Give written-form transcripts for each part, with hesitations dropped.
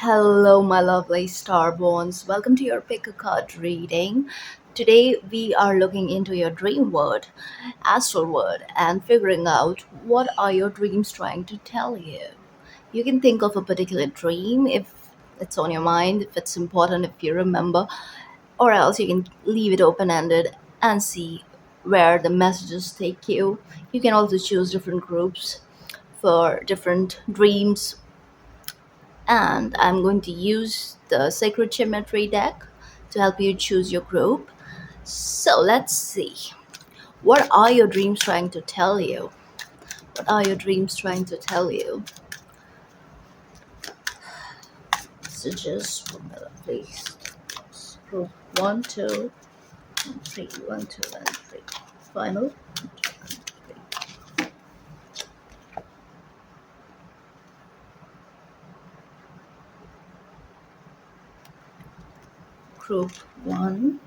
Hello, my lovely starborns. Welcome to your pick a card reading. Today, we are looking into your dream world, astral world, and figuring out what are your dreams trying to tell you. You can think of a particular dream if it's on your mind, if it's important, if you remember, or else you can leave it open ended and see where the messages take you. You can also choose different groups for different dreams, and I'm going to use the Sacred Geometry deck to help you choose your group. So let's see. What are your dreams trying to tell you? What are your dreams trying to tell you? So just 1 minute, please. Group one, two, and three. One, two, and three. Final. Group one,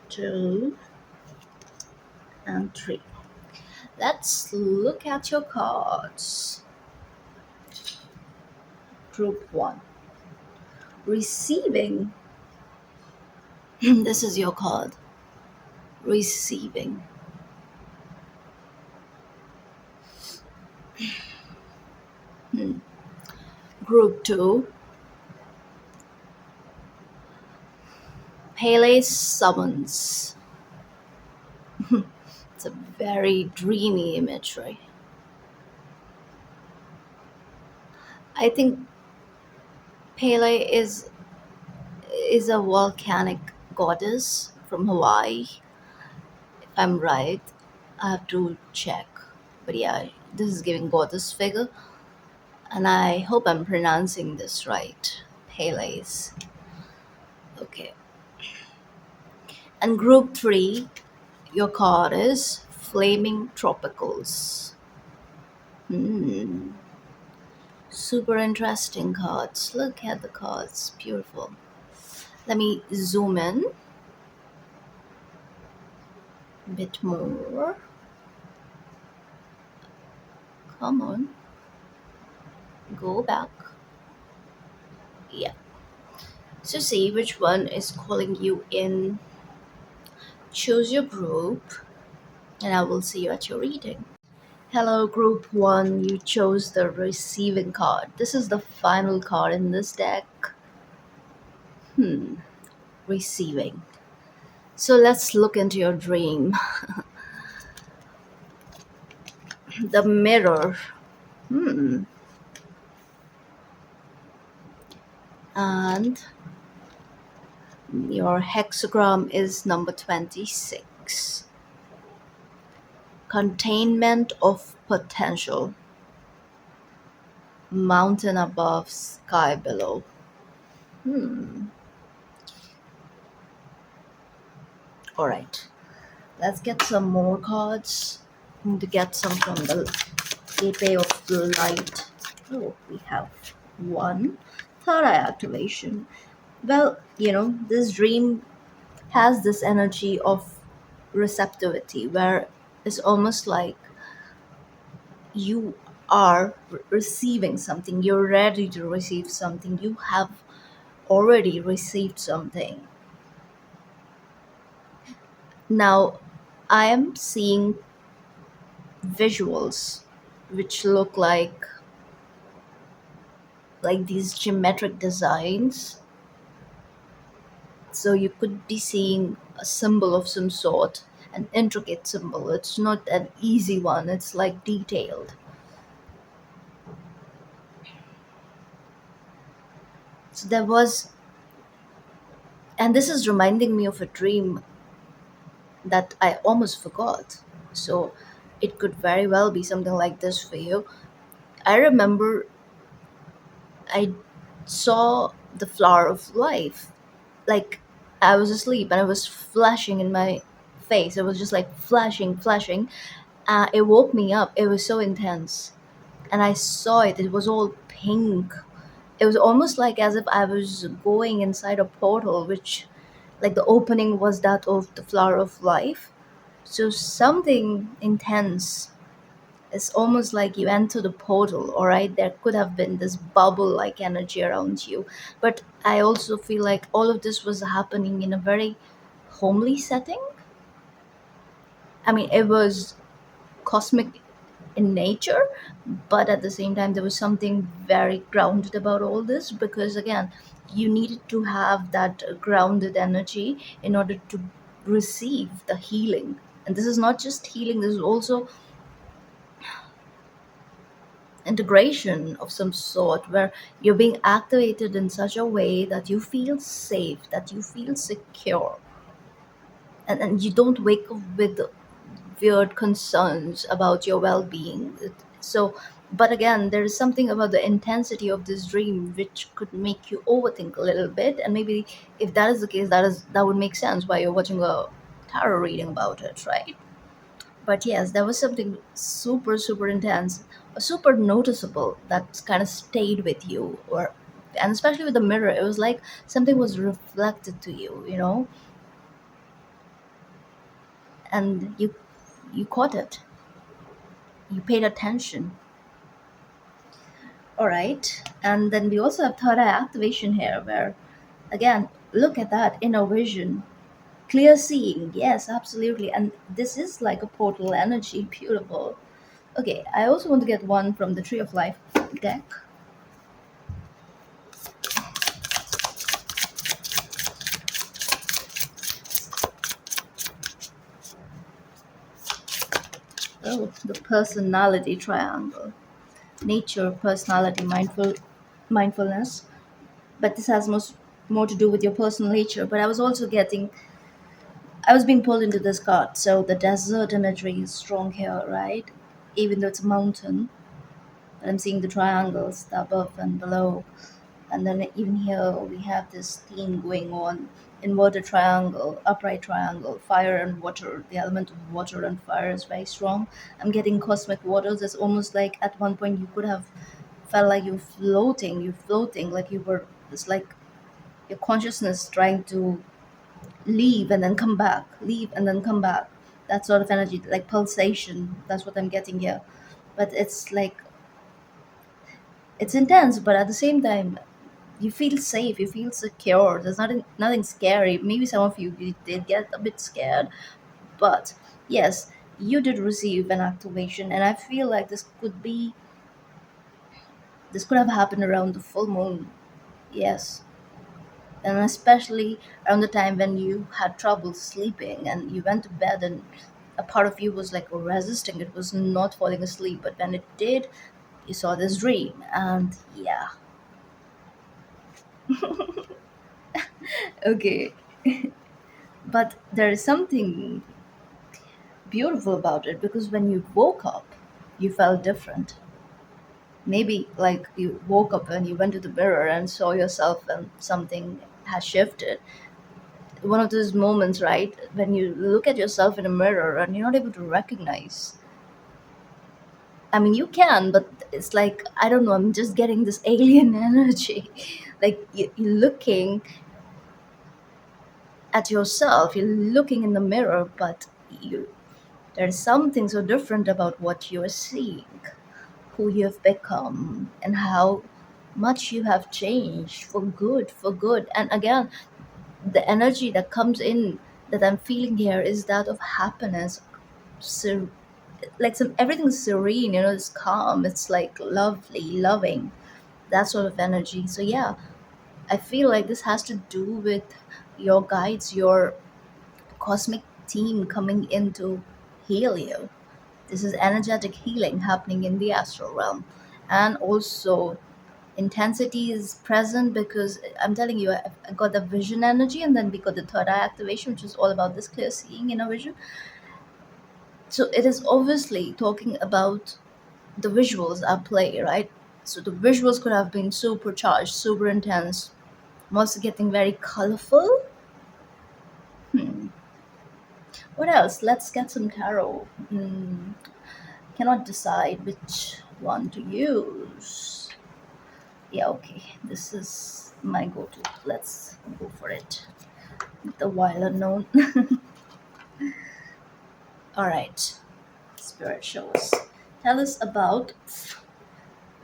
two, and three. Let's look at your cards. Group one. Receiving. This is your card. Receiving. Hmm. Group 2, Pele Summons. It's a very dreamy imagery. I think Pele is a volcanic goddess from Hawaii. If I'm right, I have to check. But yeah, this is giving goddess figure, and I hope I'm pronouncing this right. Pele's. Okay. And group 3, your card is Flaming Tropicals. Hmm. Super interesting cards. Look at the cards. Beautiful. Let me zoom in a bit more. Come on. Go back. Yeah. So see which one is calling you in. Choose your group and I will see you at your reading. Hello, group 1. You chose the receiving card. This is the final card in this deck. Hmm. Receiving. So let's look into your dream. The mirror. Hmm. And your hexagram is number 26. Containment of potential. Mountain above, sky below. Hmm. All right. Let's get some more cards. I'm going to get some from the gateway of the light. Oh, we have one. Third eye activation. Well, this dream has this energy of receptivity where it's almost like you are receiving something, you're ready to receive something, you have already received something. Now, I am seeing visuals which look like these geometric designs. So you could be seeing a symbol of some sort, an intricate symbol. It's not an easy one, it's like detailed. So there was, and this is reminding me of a dream that I almost forgot. So it could very well be something like this for you. I remember I saw the flower of life. Like I was asleep and it was flashing in my face. It was just like flashing, flashing. It woke me up. It was so intense. And I saw it. It was all pink. It was almost like as if I was going inside a portal, which, like, the opening was that of the flower of life. So something intense It's almost like you entered a portal, all right? There could have been this bubble like energy around you. But I also feel like all of this was happening in a very homely setting. I mean, it was cosmic in nature, but at the same time, there was something very grounded about all this because, again, you needed to have that grounded energy in order to receive the healing. And this is not just healing, this is also integration of some sort where you're being activated in such a way that you feel safe, that you feel secure, and you don't wake up with weird concerns about your well-being. So, but again, there is something about the intensity of this dream which could make you overthink a little bit, and maybe if that is the case, that would make sense why you're watching a tarot reading about it, right? But yes, there was something super super intense, super noticeable that kind of stayed with you, or and especially with the mirror, it was like something was reflected to you, and you caught it, you paid attention. All right. And then we also have third eye activation here, where again, look at that inner vision, clear seeing. Yes, absolutely. And this is like a portal energy. Beautiful. Okay, I also want to get one from the Tree of Life deck. Oh, the personality triangle. Nature, personality, mindfulness. But this has most more to do with your personal nature. But I was being pulled into this card. So the desert imagery is strong here, right? Even though it's a mountain, but I'm seeing the triangles, the above and below. And then even here we have this theme going on. Inverted triangle, upright triangle, fire and water. The element of water and fire is very strong. I'm getting cosmic waters. It's almost like at one point you could have felt like you're floating, like you were, it's like your consciousness trying to leave and then come back, leave and then come back. That sort of energy, like pulsation. That's what I'm getting here. But it's like it's intense, but at the same time, you feel safe, you feel secure. There's nothing scary. Maybe some of you did get a bit scared, but yes, you did receive an activation, and I feel like this could have happened around the full moon. Yes, and especially around the time when you had trouble sleeping and you went to bed and a part of you was like resisting, it was not falling asleep, but when it did, you saw this dream. And yeah, okay, but there is something beautiful about it because when you woke up you felt different. Maybe like you woke up and you went to the mirror and saw yourself and something has shifted. One of those moments, right, when you look at yourself in a mirror and you're not able to recognize. I mean, you can, but it's like, I don't know, I'm just getting this alien energy. Like you're looking at yourself, you're looking in the mirror, but you there's something so different about what you're seeing, who you have become, and how much you have changed for good, for good. And again, the energy that comes in that I'm feeling here is that of happiness. So, like some everything's serene, it's calm, it's like lovely, loving, that sort of energy. So yeah, I feel like this has to do with your guides, your cosmic team coming in to heal you. This is energetic healing happening in the astral realm. And also, intensity is present because I'm telling you, I got the vision energy, and then we got the third eye activation, which is all about this clear seeing in a vision. So, it is obviously talking about the visuals at play, right? So, the visuals could have been supercharged, super intense, mostly getting very colorful. Hmm. What else? Let's get some tarot. Cannot decide which one to use. Yeah, okay. This is my go-to. Let's go for it. The while unknown. All right. Spirit shows. Tell us about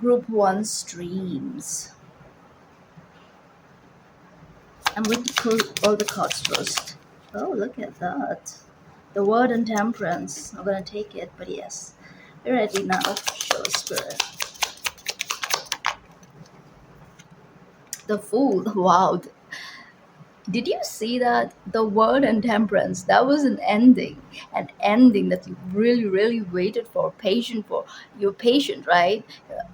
Group 1 streams. I'm going to pull all the cards first. Oh, look at that. The word and temperance. I'm going to take it, but yes. We're ready now. Show spirit. The fool. Wow. Did you see that? The word and temperance. That was an ending that you really, really waited for, patient for. You're patient, right?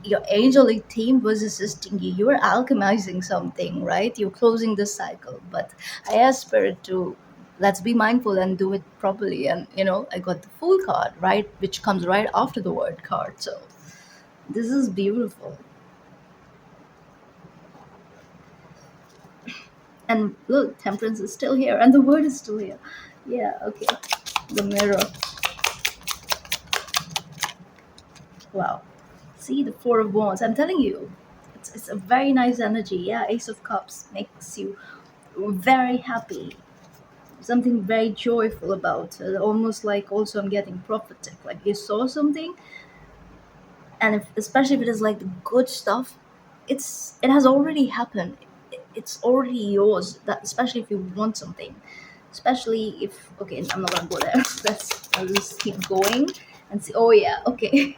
Your angelic team was assisting you. You were alchemizing something, right? You're closing the cycle. But I asked Spirit to let's be mindful and do it properly. And I got the Fool card, right, which comes right after the word card. So this is beautiful. And look, temperance is still here, and the word is still here. Yeah, okay. The mirror. Wow. See the Four of Wands. I'm telling you, it's a very nice energy. Yeah, Ace of Cups makes you very happy. Something very joyful about it. Almost like also I'm getting prophetic. Like you saw something, and especially if it is like the good stuff, it has already happened. It's already yours. That especially if you want something. Especially if okay, I'm not gonna go there. I'll just keep going and see. Oh yeah, okay.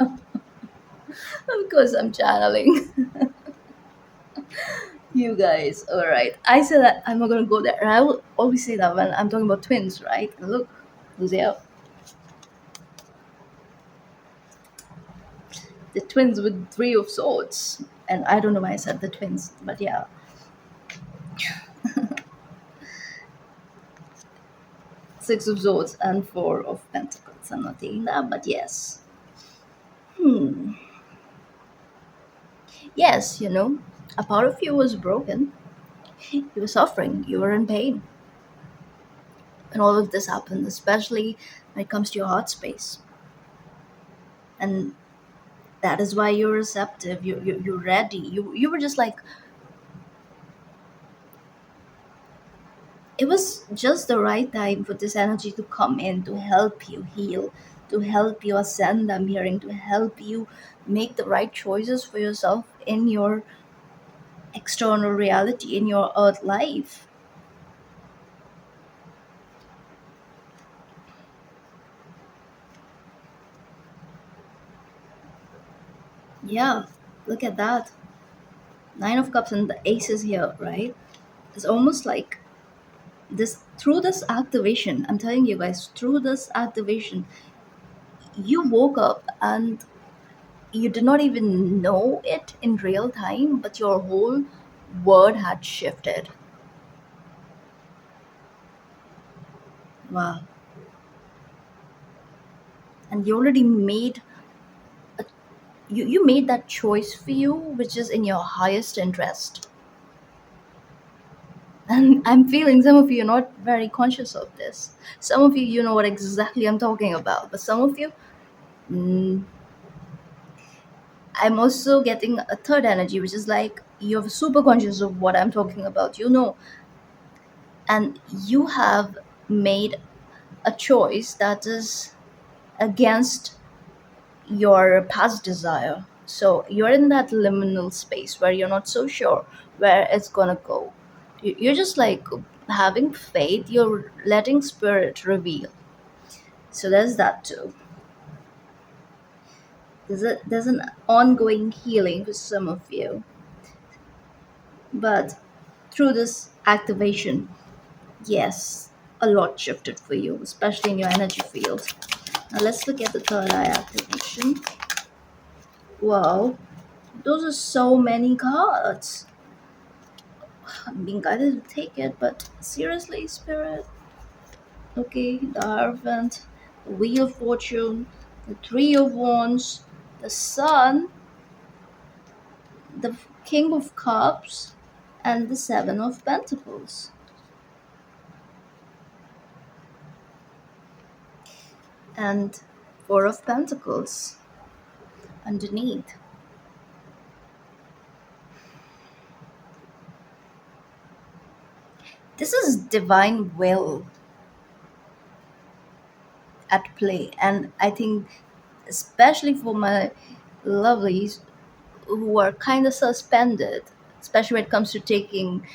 Of course, I'm channeling you guys. All right. I said that I'm not gonna go there. And I will always say that when I'm talking about twins, right? And look, who's there? The twins with three of swords. And I don't know why I said the twins, but yeah, six of swords and four of pentacles. I'm not taking that, but yes, yes. A part of you was broken. You were suffering. You were in pain, and all of this happened, especially when it comes to your heart space. And that is why you're receptive. You're ready. You were just like it was just the right time for this energy to come in to help you heal, to help you ascend. I'm hearing to help you make the right choices for yourself in your external reality, in your earth life. Yeah, look at that. Nine of Cups and the Ace is here, right? It's almost like this through this activation. I'm telling you guys, through this activation, you woke up and you did not even know it in real time, but your whole world had shifted. Wow. And you already made you made that choice for you, which is in your highest interest. And I'm feeling some of you are not very conscious of this. Some of you, you know what exactly I'm talking about. But some of you, mm, I'm also getting a third energy, which is like you're super conscious of what I'm talking about. And you have made a choice that is against your past desire. So you're in that liminal space where you're not so sure where it's gonna go. You're just like having faith, you're letting spirit reveal. So there's that too. There's an ongoing healing for some of you. But through this activation, yes, a lot shifted for you, especially in your energy field. Now let's look at the third eye activation. Wow, those are so many cards. I'm being guided to take it, but seriously, Spirit? Okay, the Hierophant, the Wheel of Fortune, the Three of Wands, the Sun, the King of Cups, and the Seven of Pentacles. And Four of Pentacles underneath. This is divine will at play, and I think especially for my lovelies who are kind of suspended, especially when it comes to taking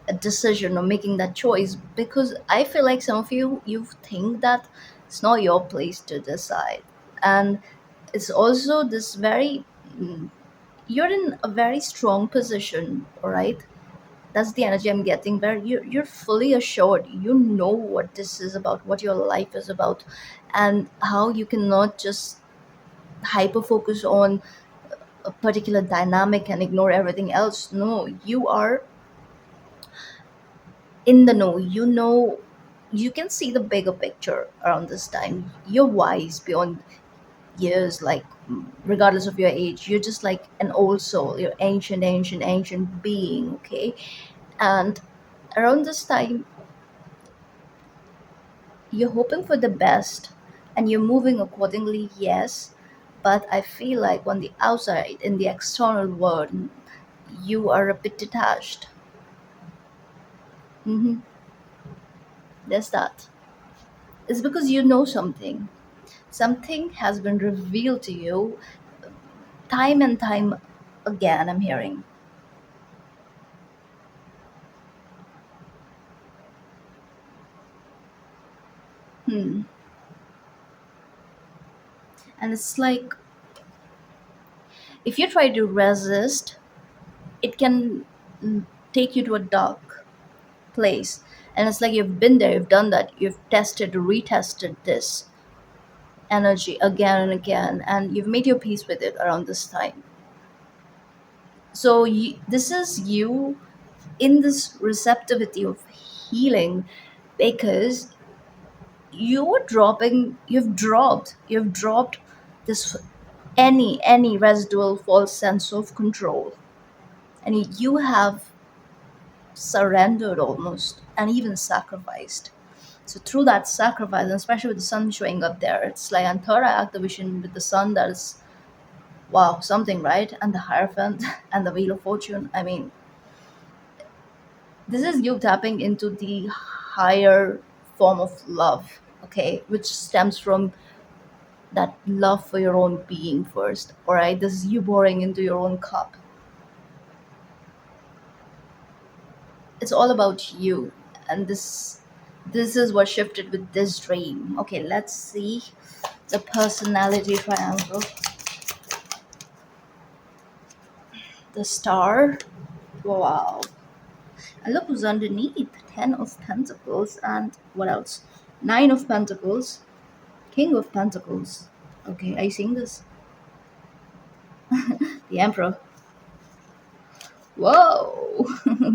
a decision or making that choice. Because I feel like some of you think that it's not your place to decide, and it's also this very you're in a very strong position, all right? That's the energy I'm getting, where you're fully assured, you know what this is about, what your life is about, and how you cannot just hyper focus on a particular dynamic and ignore everything else. No, you are in the know. You know, you can see the bigger picture around this time. You're wise beyond years, like regardless of your age. You're just like an old soul. You're ancient, ancient, ancient being, okay? And around this time, you're hoping for the best and you're moving accordingly, yes. But I feel like on the outside, in the external world, you are a bit detached. hmm There's that. It's because you know something. Something has been revealed to you time and time again, I'm hearing. Hmm. And it's like if you try to resist, it can take you to a dark place. And it's like you've been there, you've done that, you've tested, retested this energy again and again, and you've made your peace with it around this time. So this is you in this receptivity of healing, because you've dropped this any residual false sense of control, and you have surrendered almost and even sacrificed. So through that sacrifice, and especially with the sun showing up there, it's like Anthara activation with the sun. That is, wow, something, right? And the Hierophant and the Wheel of Fortune. I mean, this is you tapping into the higher form of love, okay, which stems from that love for your own being first. All right, this is you pouring into your own cup. It's all about you, and this is what shifted with this dream. Okay, let's see the personality triangle. The star. Wow. And look who's underneath. Ten of Pentacles, and what else? Nine of Pentacles. King of Pentacles. Okay, are you seeing this? The Emperor. Whoa.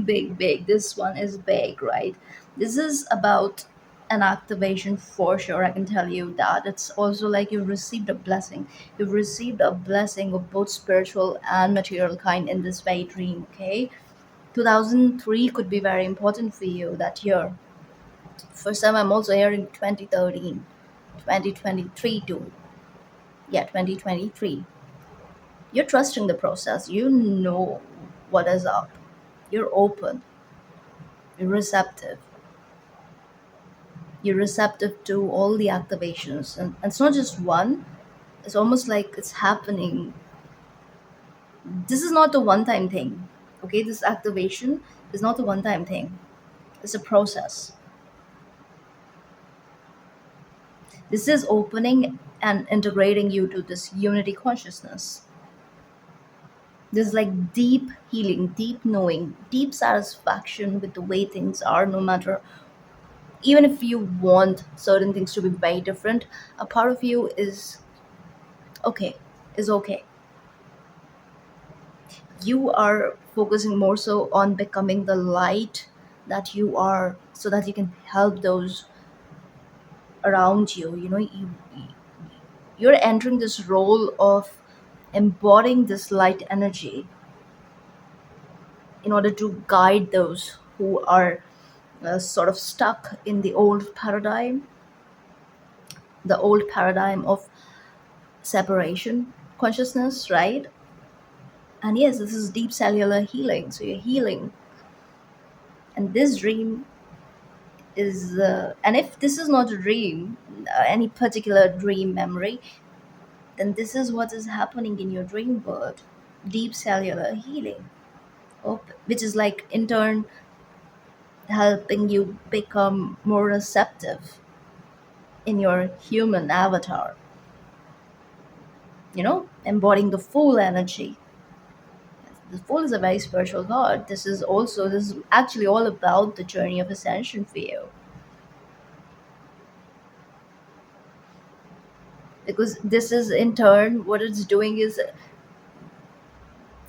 Big, big. This one is big, right? This is about an activation for sure. I can tell you that. It's also like you've received a blessing. You've received a blessing of both spiritual and material kind in this very dream, okay? 2003 could be very important for you that year. For some, I'm also hearing 2013, 2023 too. Yeah, 2023. You're trusting the process. You know what is up. You're open. You're receptive. You're receptive to all the activations. And it's not just one, it's almost like it's happening. This is not a one time thing. Okay, this activation is not a one time thing, it's a process. This is opening and integrating you to this unity consciousness. There's like deep healing, deep knowing, deep satisfaction with the way things are, no matter, even if you want certain things to be very different, a part of you okay, is okay. You are focusing more so on becoming the light that you are, so that you can help those around you. You're entering this role of embodying this light energy in order to guide those who are sort of stuck in the old paradigm of separation consciousness, right? And yes, this is deep cellular healing. So you're healing, and this dream and if this is not a dream, any particular dream memory, then this is what is happening in your dream world: deep cellular healing, which is like in turn helping you become more receptive in your human avatar, embodying the full energy. The fool is a very spiritual god. This is actually all about the journey of ascension for you. Because this is in turn what it's doing is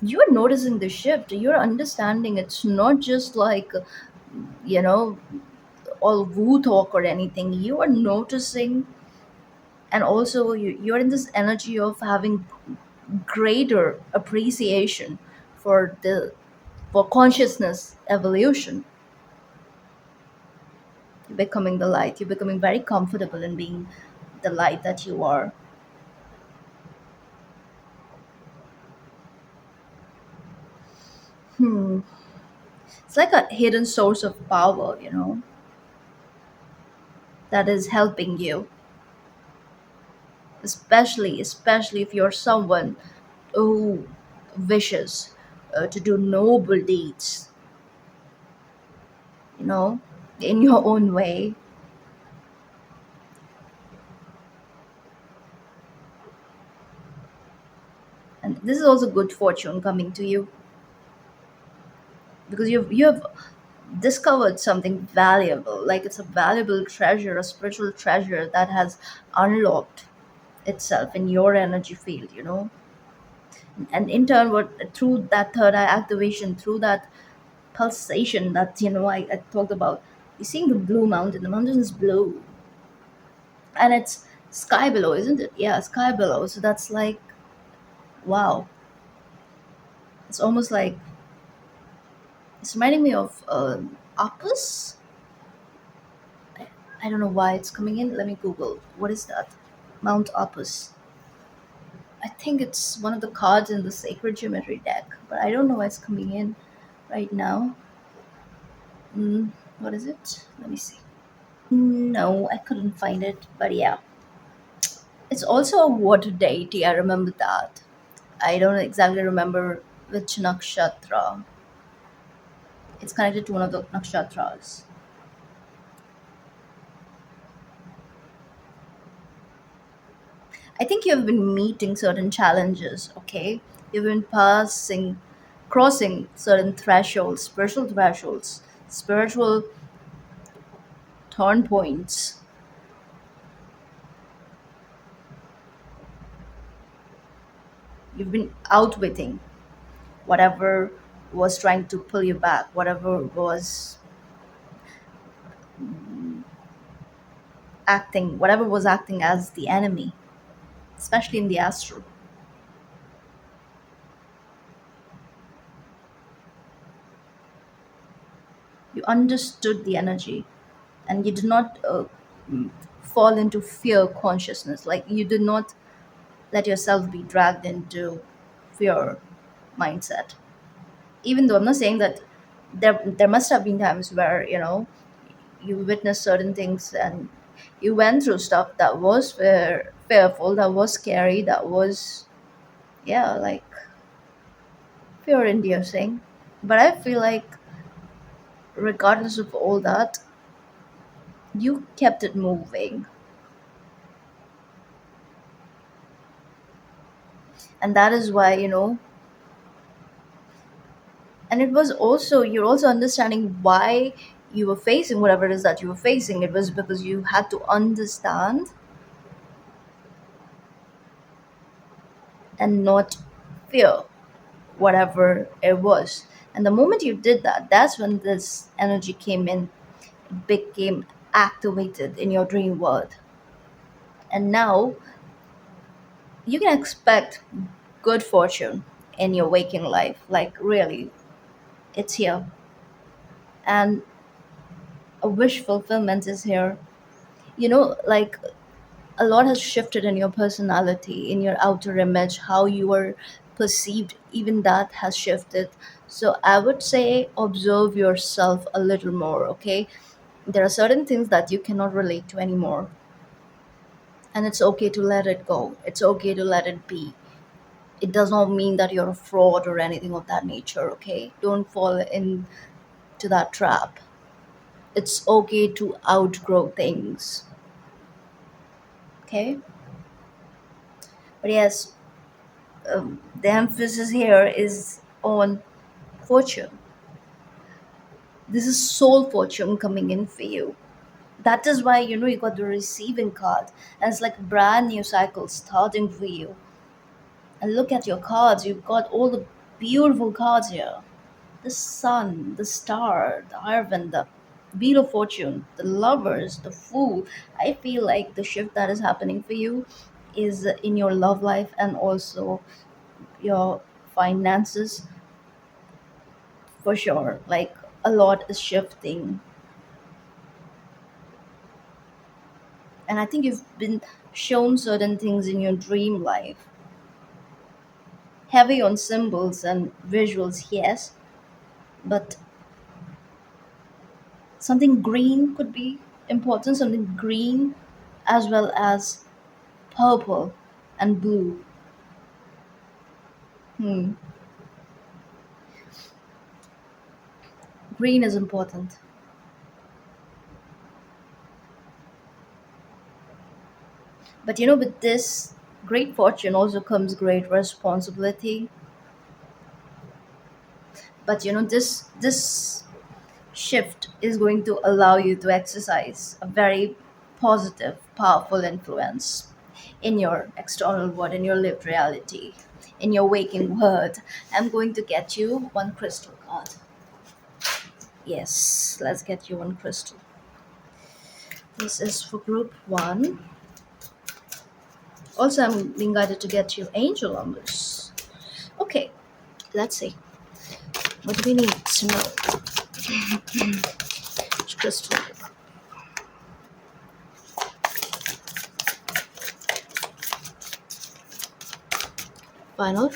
you're noticing the shift. You're understanding it's not just like, you know, all woo talk or anything. You are noticing, and also you're in this energy of having greater appreciation for the for consciousness evolution. You're becoming the light. You're becoming very comfortable in being the light that you are. Hmm. It's like a hidden source of power, that is helping you, especially if you're someone who wishes to do noble deeds, you know, in your own way. And this is also good fortune coming to you because you have discovered something valuable, like it's a valuable treasure, a spiritual treasure that has unlocked itself in your energy field, and in turn what through that third eye activation, through that pulsation that I talked about, you're seeing the blue mountain. The mountain is blue and it's sky below, isn't it? Yeah, sky below. So that's like, wow. It's almost like it's reminding me of Opus. I don't know why it's coming in. Let me Google. What is that? Mount Opus. I think it's one of the cards in the sacred geometry deck, but I don't know why it's coming in right now. What is it? Let me see. No, I couldn't find it, but yeah. It's also a water deity, I remember that. I don't exactly remember which nakshatra. It's connected to one of the nakshatras. I think you've been meeting certain challenges, okay? You've been crossing certain thresholds, spiritual turn points. You've been outwitting whatever was trying to pull you back, whatever was acting as the enemy, especially in the astral. You understood the energy and you did not mm, fall into fear consciousness. Like you did not let yourself be dragged into fear mindset. Even though I'm not saying that there must have been times where you witnessed certain things and you went through stuff that was fearful, that was scary, that was, yeah, like fear inducing. But I feel like regardless of all that, you kept it moving. And that is why, and it was also, you're also understanding why you were facing whatever it is that you were facing. It was because you had to understand and not fear whatever it was. And the moment you did that, that's when this energy came in, became activated in your dream world. And now you can expect good fortune in your waking life. Like, really, it's here. And a wish fulfillment is here. Like a lot has shifted in your personality, in your outer image, how you are perceived, even that has shifted. So I would say observe yourself a little more, okay? There are certain things that you cannot relate to anymore. And it's okay to let it go. It's okay to let it be. It does not mean that you're a fraud or anything of that nature, okay? Don't fall into that trap. It's okay to outgrow things, okay? But yes, the emphasis here is on fortune. This is soul fortune coming in for you. That is why you got the receiving card, and it's like a brand new cycle starting for you. And look at your cards. You've got all the beautiful cards here: the sun, the star, the Hierophant, the wheel of fortune, the lovers, the fool. I feel like the shift that is happening for you is in your love life and also your finances, for sure. Like, a lot is shifting. And I think you've been shown certain things in your dream life. Heavy on symbols and visuals, yes, but something green could be important, something green as well as purple and blue. Hmm. Green is important. But with this great fortune also comes great responsibility. But this shift is going to allow you to exercise a very positive, powerful influence in your external world, in your lived reality, in your waking world. I'm going to get you one crystal card. Yes, let's get you one crystal. This is for group one. Also, I'm being guided to get you angel numbers. Okay, let's see. What do we need to know? Which crystal? Final.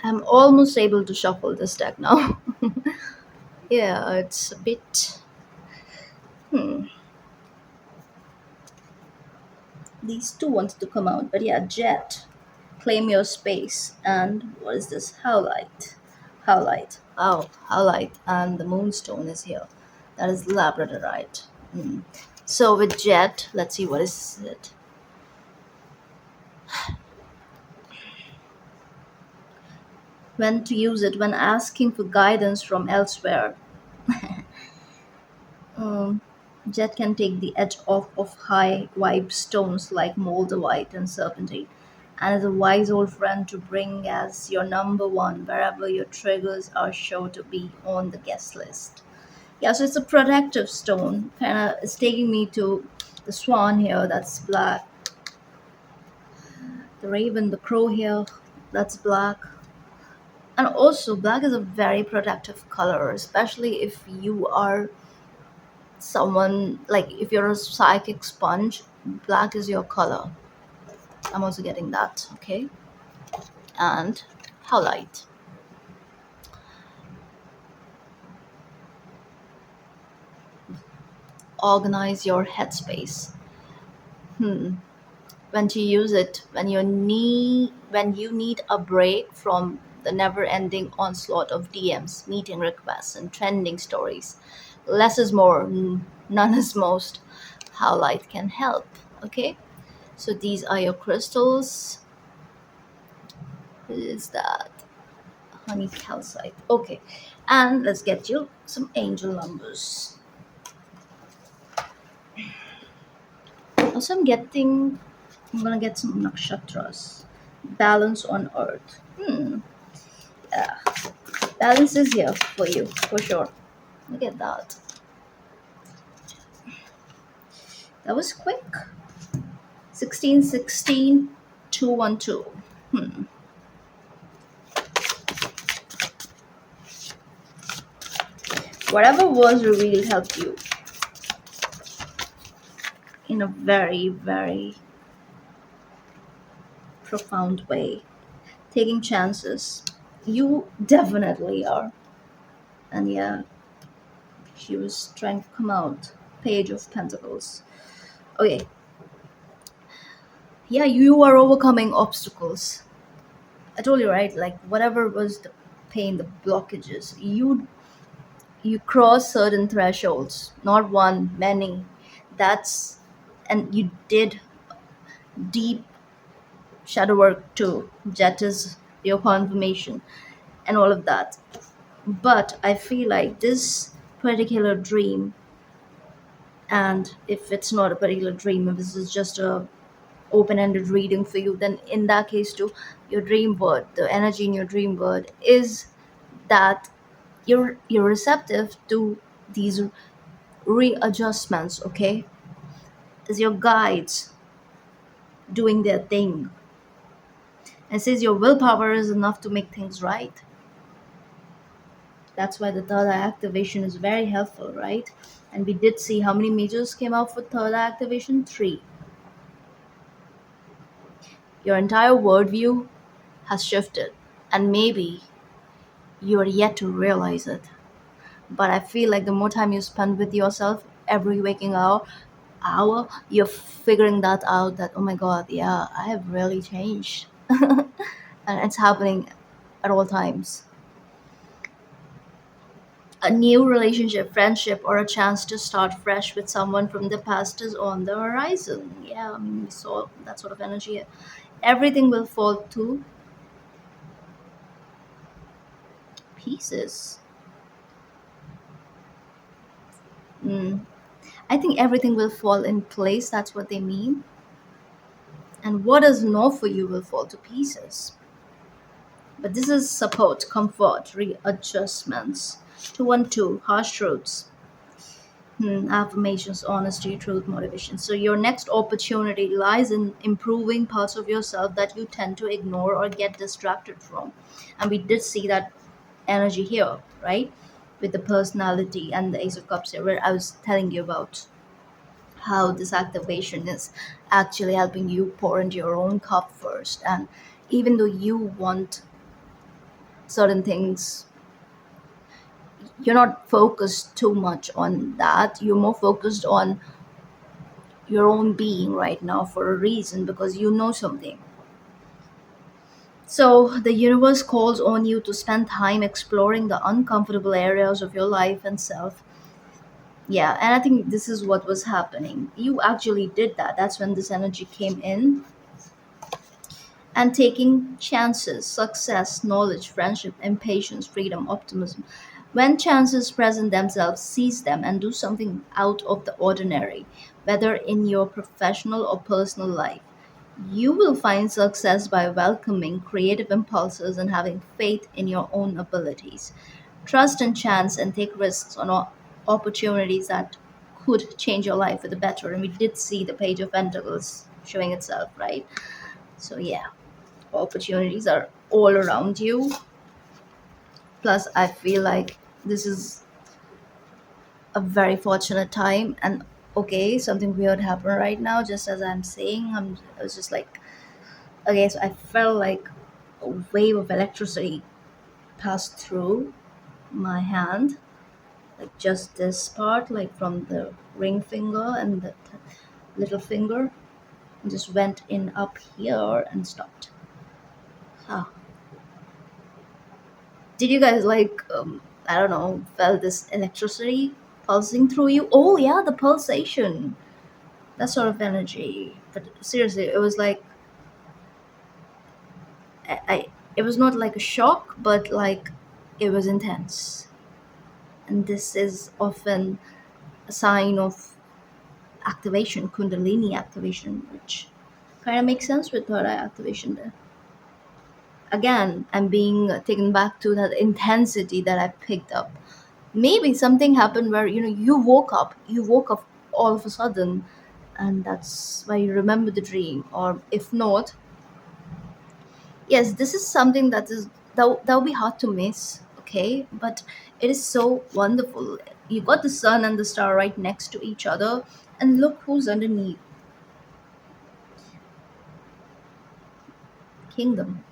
I'm almost able to shuffle this deck now. Yeah, it's a bit. These two wanted to come out, but yeah, Jet, claim your space, and what is this? Howlite, Howlite. Oh, Howlite, and the Moonstone is here. That is Labradorite. Hmm. So with Jet, let's see what is it. When to use it when asking for guidance from elsewhere. Um, Jet can take the edge off of high vibe stones like moldavite and serpentine, and is a wise old friend to bring as your number one wherever your triggers are sure to be on the guest list. Yeah, so it's a protective stone. Kind of, it's taking me to the swan here. That's black. The raven, the crow here. That's black. And also, black is a very protective color, especially if you are someone, like if you're a psychic sponge. Black is your color. I'm also getting that, okay? And highlight. Organize your headspace. When to use it, when you need a break from the never-ending onslaught of DMs, meeting requests, and trending stories. Less is more, none is most. Highlight can help, okay? So these are your crystals. What is that? Honey calcite. Okay, and let's get you some angel numbers. Also, I'm gonna get some nakshatras. Balance on earth. Yeah, balance is here for you, for sure. Look at that. That was quick. 1616 212. Whatever was revealed helped you in a very, very profound way. Taking chances. You definitely are. And yeah, she was trying to come out. Page of Pentacles. Okay, yeah, you are overcoming obstacles. I told you, right? Like whatever was the pain, the blockages, you cross certain thresholds, not one, many. That's and you did deep shadow work to that is your confirmation and all of that. But I feel like this particular dream, and if it's not a particular dream, if this is just a open-ended reading for you, then in that case too, your dream word, the energy in your dream word is that you're receptive to these readjustments, okay? As your guides doing their thing. And says your willpower is enough to make things right. That's why the third eye activation is very helpful, right? And we did see how many majors came out for third eye activation? Three. Your entire worldview has shifted, and maybe you are yet to realize it. But I feel like the more time you spend with yourself every waking hour, you're figuring that out that, oh my god, yeah, I have really changed. And it's happening at all times. A new relationship, friendship, or a chance to start fresh with someone from the past is on the horizon. Yeah, I mean, we saw that sort of energy. Everything will fall to pieces. Mm. I think everything will fall in place. That's what they mean. And what is not for you will fall to pieces. But this is support, comfort, readjustments. 212, harsh truths. Affirmations, honesty, truth, motivation. So your next opportunity lies in improving parts of yourself that you tend to ignore or get distracted from. And we did see that energy here, right? With the personality and the Ace of Cups here, where I was telling you about how this activation is actually helping you pour into your own cup first. And even though you want certain things, you're not focused too much on that. You're more focused on your own being right now for a reason because you know something. So the universe calls on you to spend time exploring the uncomfortable areas of your life and self. Yeah, and I think this is what was happening. You actually did that. That's when this energy came in. And taking chances, success, knowledge, friendship, impatience, freedom, optimism. When chances present themselves, seize them and do something out of the ordinary, whether in your professional or personal life. You will find success by welcoming creative impulses and having faith in your own abilities. Trust in chance and take risks on opportunities that could change your life for the better. And we did see the Page of Pentacles showing itself, right? So, yeah, opportunities are all around you. Plus, I feel like this is a very fortunate time. And okay, something weird happened right now, just as I'm saying. I was just like, okay, so I felt like a wave of electricity passed through my hand, like just this part, like from the ring finger and the little finger, and just went in up here and stopped. Huh. Did you guys like, I don't know, felt this electricity pulsing through you? Oh, yeah, the pulsation. That sort of energy. But seriously, it was like, it was not like a shock, but like it was intense. And this is often a sign of activation, Kundalini activation, which kind of makes sense with third eye activation there. Again, I'm being taken back to that intensity that I picked up. Maybe something happened where you woke up all of a sudden, and that's why you remember the dream. Or if not, yes, this is something that will be hard to miss. Okay, but it is so wonderful. You got the sun and the star right next to each other, and look who's underneath. Kingdom.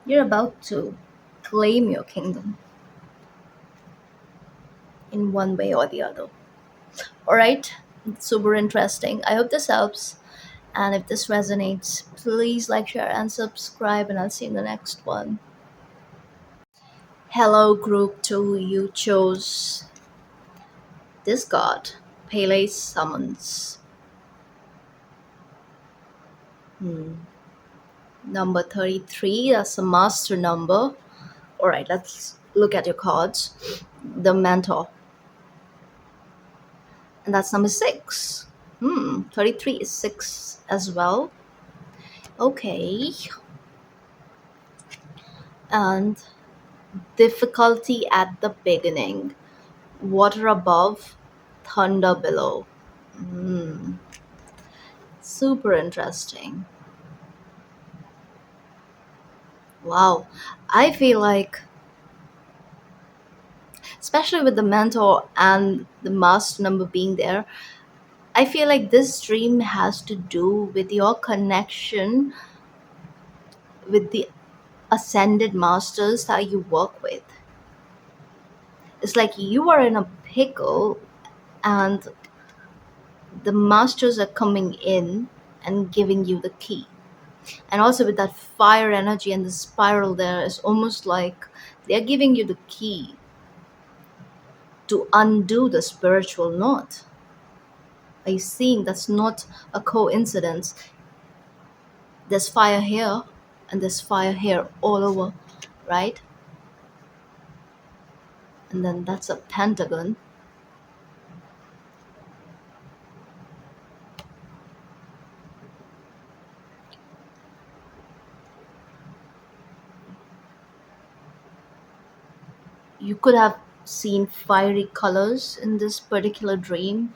You're about to claim your kingdom. in one way or the other. All right, super interesting. I hope this helps. And if this resonates, please like, share, and subscribe. And I'll see you in the next one. Hello, group 2. You chose this card, Pele's Summons. Number 33, that's a master number. All right, let's look at your cards. The Mentor, and that's number 6. 33 is 6 as well. Okay. And difficulty at the beginning, water above, thunder below. Super interesting. Wow. I feel like, especially with the mentor and the master number being there, I feel like this dream has to do with your connection with the ascended masters that you work with. It's like you are in a pickle and the masters are coming in and giving you the key. And also with that fire energy and the spiral there, is almost like they're giving you the key to undo the spiritual knot. Are you seeing? That's not a coincidence. There's fire here and there's fire here all over, right? And then that's a pentagon. You could have seen fiery colors in this particular dream.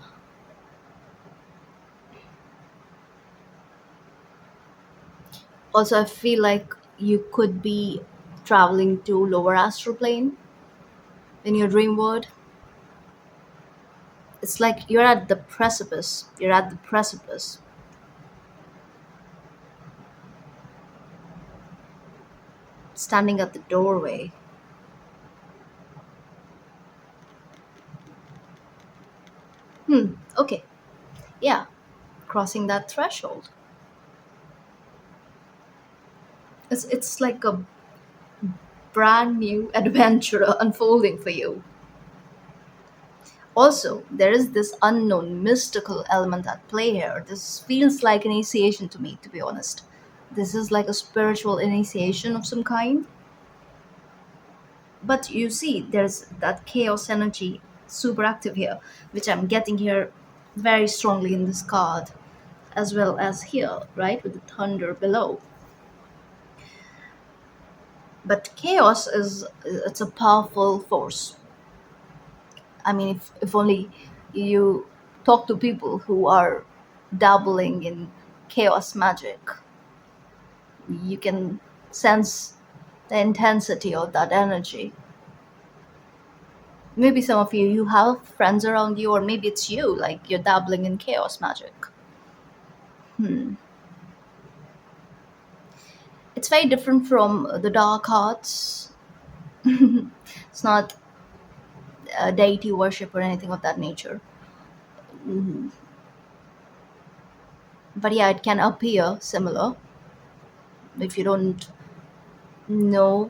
Also, I feel like you could be traveling to lower astral plane in your dream world. It's like you're at the precipice. You're at the precipice, standing at the doorway. Okay, yeah, crossing that threshold. It's like a brand new adventure unfolding for you. Also, there is this unknown mystical element at play here. This feels like initiation to me, to be honest. This is like a spiritual initiation of some kind. But you see, there's that chaos energy super active here, which I'm getting here very strongly in this card, as well as here, right, with the thunder below. But chaos is, it's a powerful force. I mean, if only you talk to people who are dabbling in chaos magic, you can sense the intensity of that energy. Maybe some of you have friends around you, or maybe it's you, like you're dabbling in chaos magic. It's very different from the dark arts. It's not deity worship or anything of that nature. But yeah, it can appear similar if you don't know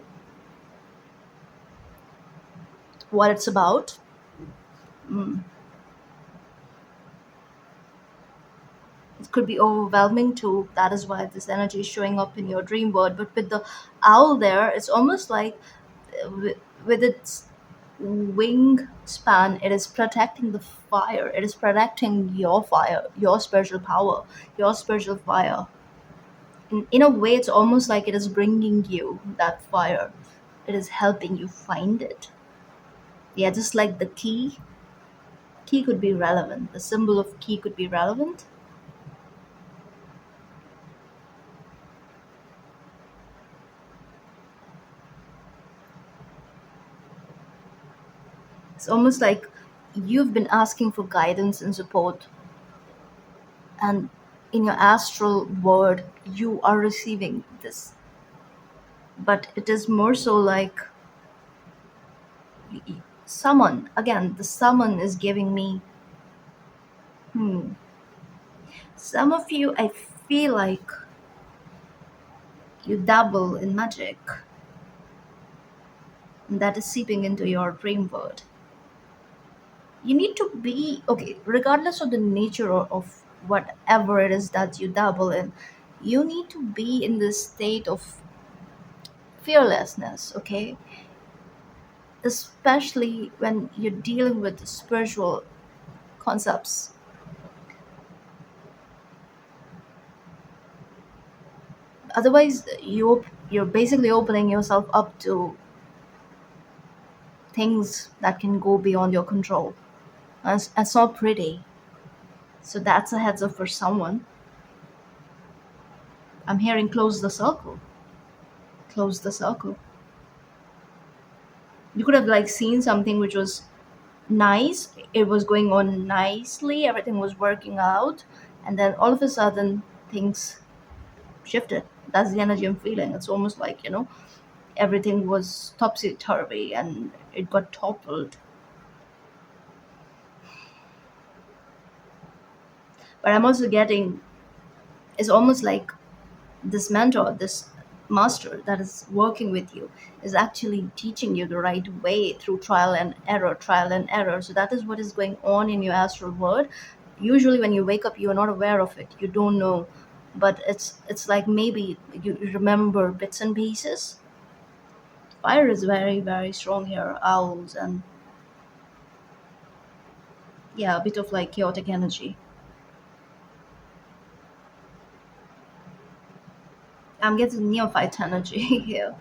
what it's about. It could be overwhelming too. That is why this energy is showing up in your dream world. But with the owl there, it's almost like with its wingspan, it is protecting the fire. It is protecting your fire, your spiritual power, your spiritual fire. In a way, it's almost like it is bringing you that fire. It is helping you find it. Yeah, just like the key could be relevant. The symbol of key could be relevant. It's almost like you've been asking for guidance and support, and in your astral world, you are receiving this. But it is more so like Summon, again, the summon is giving me, hmm, some of you, I feel like you dabble in magic that is seeping into your dream world. You need to be, okay, regardless of the nature of whatever it is that you dabble in, you need to be in this state of fearlessness, okay? Especially when you're dealing with spiritual concepts. Otherwise, you're basically opening yourself up to things that can go beyond your control. And it's not pretty. So that's a heads up for someone. I'm hearing close the circle. Close the circle. You could have like seen something which was nice. It was going on nicely. Everything was working out, and then all of a sudden things shifted. That's the energy I'm feeling. It's almost like, everything was topsy turvy and it got toppled. But I'm also getting, it's almost like this mentor, this master that is working with you is actually teaching you the right way through trial and error. So that is what is going on in your astral world. Usually when you wake up, you're not aware of it, you don't know, but it's like maybe you remember bits and pieces. Fire is very, very strong here. Owls and, yeah, a bit of like chaotic energy. I'm getting neophyte energy here.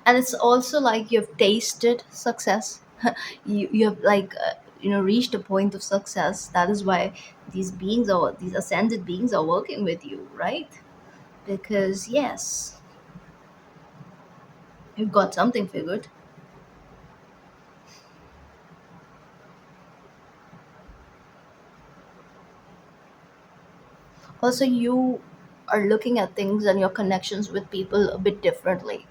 And it's also like you've tasted success. You have like, reached a point of success. That is why these ascended beings are working with you, right? Because yes, you've got something figured. Also, you are looking at things and your connections with people a bit differently,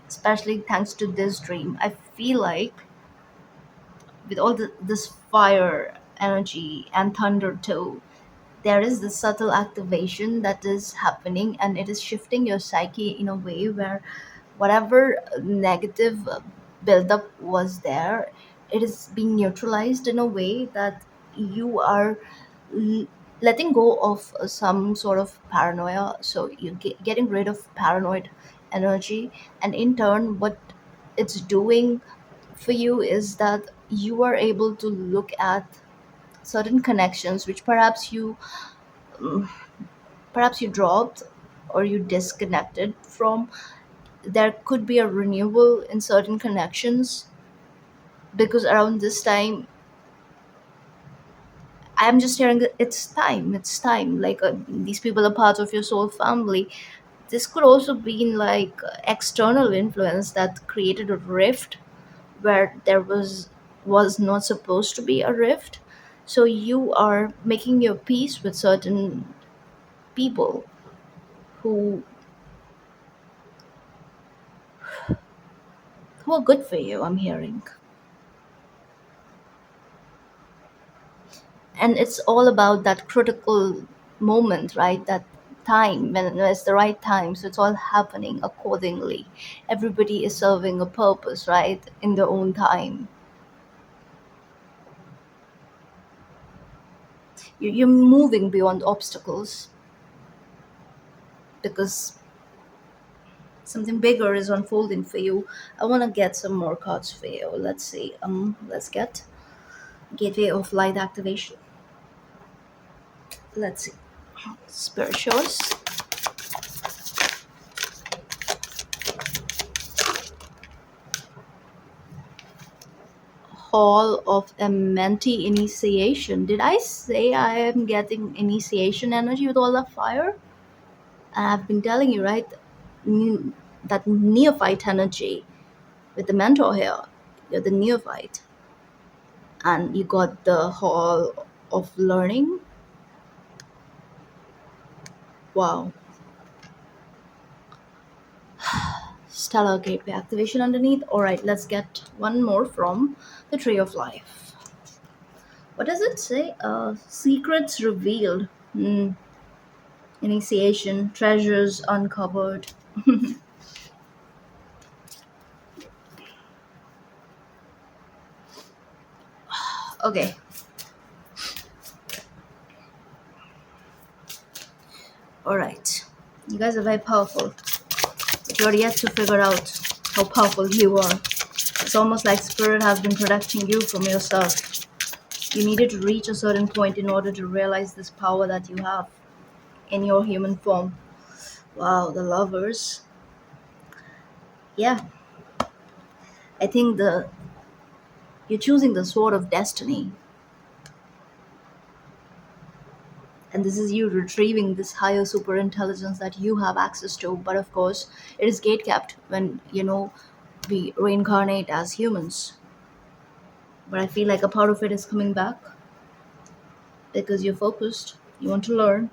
especially thanks to this dream. I feel like with this fire energy and thunder too, there is this subtle activation that is happening, and it is shifting your psyche in a way where whatever negative buildup was there, it is being neutralized in a way that you are l- letting go of some sort of paranoia. So you're getting rid of paranoid energy, and in turn what it's doing for you is that you are able to look at certain connections which perhaps you dropped or you disconnected from. There could be a renewal in certain connections, because around this time I'm just hearing that it's time, like, these people are part of your soul family. This could also be in like external influence that created a rift where there was not supposed to be a rift. So you are making your peace with certain people who who are good for you, I'm hearing. And it's all about that critical moment, right? That time when it's the right time, so it's all happening accordingly. Everybody is serving a purpose, right, in their own time. You're moving beyond obstacles because something bigger is unfolding for you. I want to get some more cards for you. Let's see. Let's get gateway of light activation. Let's see. Spirituals. Hall of a mentee initiation. Did I say I am getting initiation energy with all the fire? And I've been telling you, right? Ne- that neophyte energy with the mentor here. You're the neophyte. And you got the hall of learning. Wow. stellar gateway activation underneath. All right, let's get one more from the Tree of Life. What does it say? Secrets revealed. Initiation, treasures uncovered. Okay, all right. You guys are very powerful, but you're yet to figure out how powerful you are. It's almost like spirit has been protecting you from yourself. You needed to reach a certain point in order to realize this power that you have in your human form. Wow, the lovers. Yeah, I think the you're choosing the sword of destiny, and this is you retrieving this higher super intelligence that you have access to. But of course, it is gate kept when we reincarnate as humans. But I feel like a part of it is coming back because you're focused. You want to learn.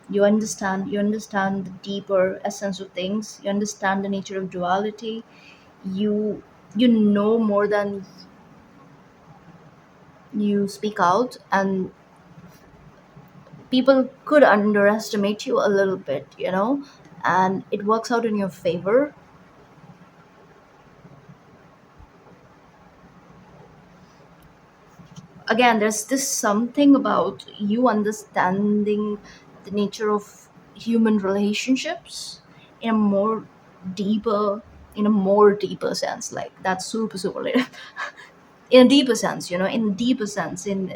You understand the deeper essence of things. You understand the nature of duality. You know more than you speak out, and people could underestimate you a little bit, and it works out in your favor. Again, there's this something about you understanding the nature of human relationships in a more deeper in a more deeper sense, like that's super superlative. In a deeper sense, in a deeper sense, in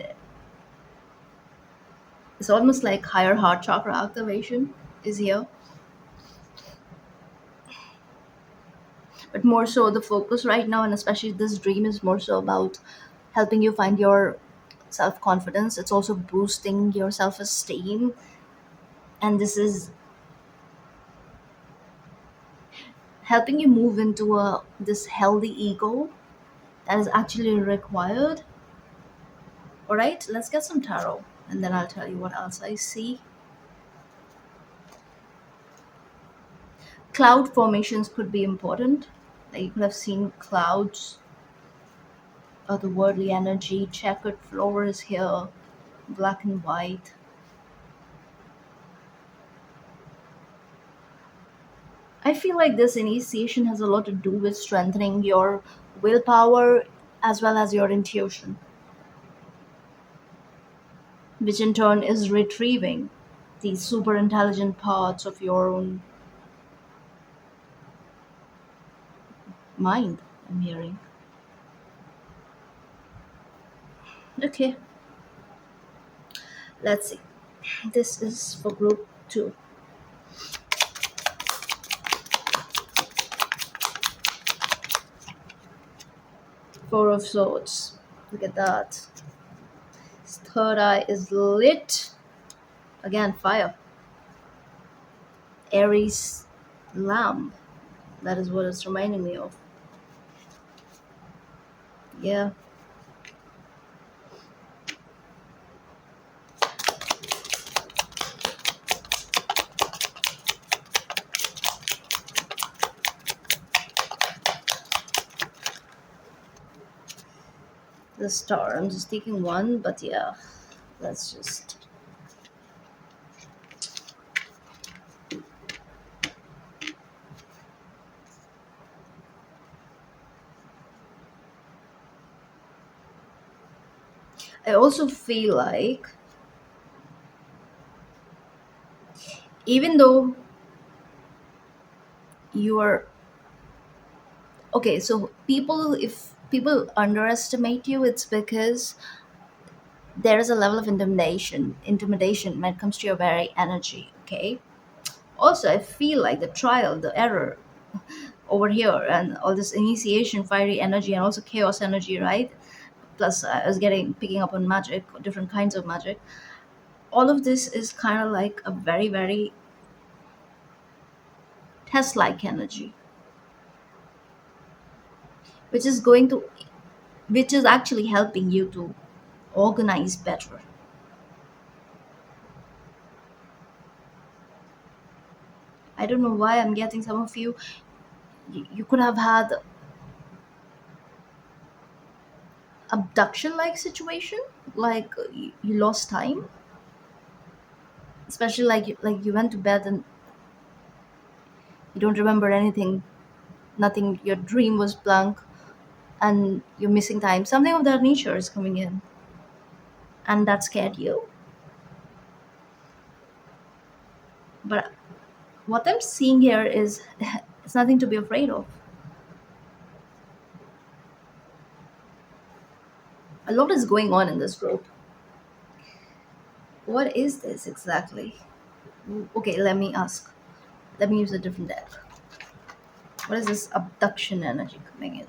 it's almost like higher heart chakra activation is here. But more so, the focus right now, and especially this dream, is more so about helping you find your self confidence. It's also boosting your self esteem, and this is helping you move into a this healthy ego that is actually required. All right, let's get some tarot, and then I'll tell you what else I see. Cloud formations could be important. Like you could have seen clouds, otherworldly energy. Checkered floor is here, black and white. I feel like this initiation has a lot to do with strengthening your willpower as well as your intuition, which in turn is retrieving these super intelligent parts of your own mind. I'm hearing. Okay, let's see. This is for group two. Four of Swords. Look at that. His third eye is lit. Again, fire. Aries lamb. That is what it's reminding me of. Yeah. The star. I'm just taking one, but yeah. Let's just. I also feel like even though you are okay, so if people underestimate you, it's because there is a level of intimidation when it comes to your very energy. Okay. Also, I feel like the trial, the error over here, and all this initiation, fiery energy, and also chaos energy, right? Plus, I was getting picking up on magic, different kinds of magic. All of this is kind of like a very, very test-like energy, which is going to, which is actually helping you to organize better. I don't know why I'm getting some of you. You could have had abduction like situation, like you lost time, especially like you went to bed and you don't remember anything, nothing, your dream was blank, and you're missing time. Something of that nature is coming in, and that scared you. But what I'm seeing here is it's nothing to be afraid of. A lot is going on in this group. What is this exactly? Okay, let me ask. Let me use a different deck. What is this abduction energy coming in?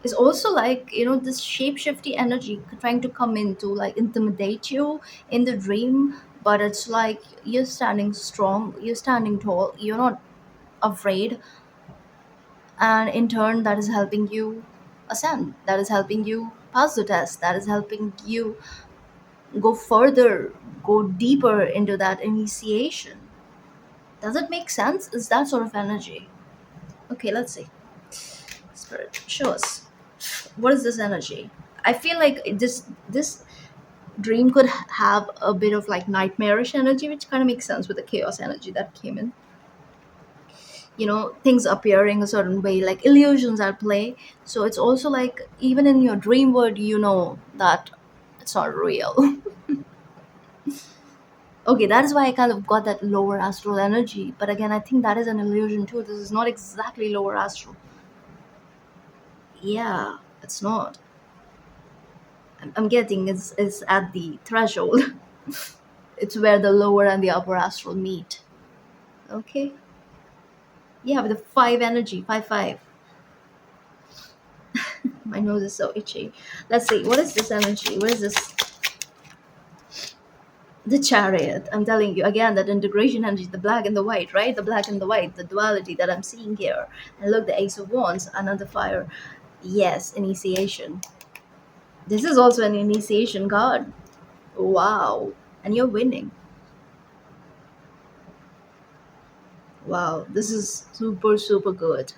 It's also like, this shapeshifty energy trying to come in to like intimidate you in the dream, but it's like you're standing strong, you're standing tall, you're not afraid, and in turn, that is helping you ascend, that is helping you pass the test, that is helping you go further, go deeper into that initiation. Does it make sense? Is that sort of energy? Okay, let's see. Spirit, show us. What is this energy? I feel like this dream could have a bit of like nightmarish energy, which kind of makes sense with the chaos energy that came in. Things appearing a certain way, like illusions at play. So it's also like even in your dream world, that it's not real. Okay, that is why I kind of got that lower astral energy. But again, I think that is an illusion too. This is not exactly lower astral. Yeah, it's not. I'm getting it's at the threshold. It's where the lower and the upper astral meet. Okay. Yeah, with the five energy, 5 5. My nose is so itchy. Let's see. What is this energy? What is this? The chariot. I'm telling you again that integration energy, the black and the white, right? The black and the white, the duality that I'm seeing here. And look, the Ace of Wands, another fire. Yes, initiation. This is also an initiation card. Wow. And you're winning. Wow. This is super, super good.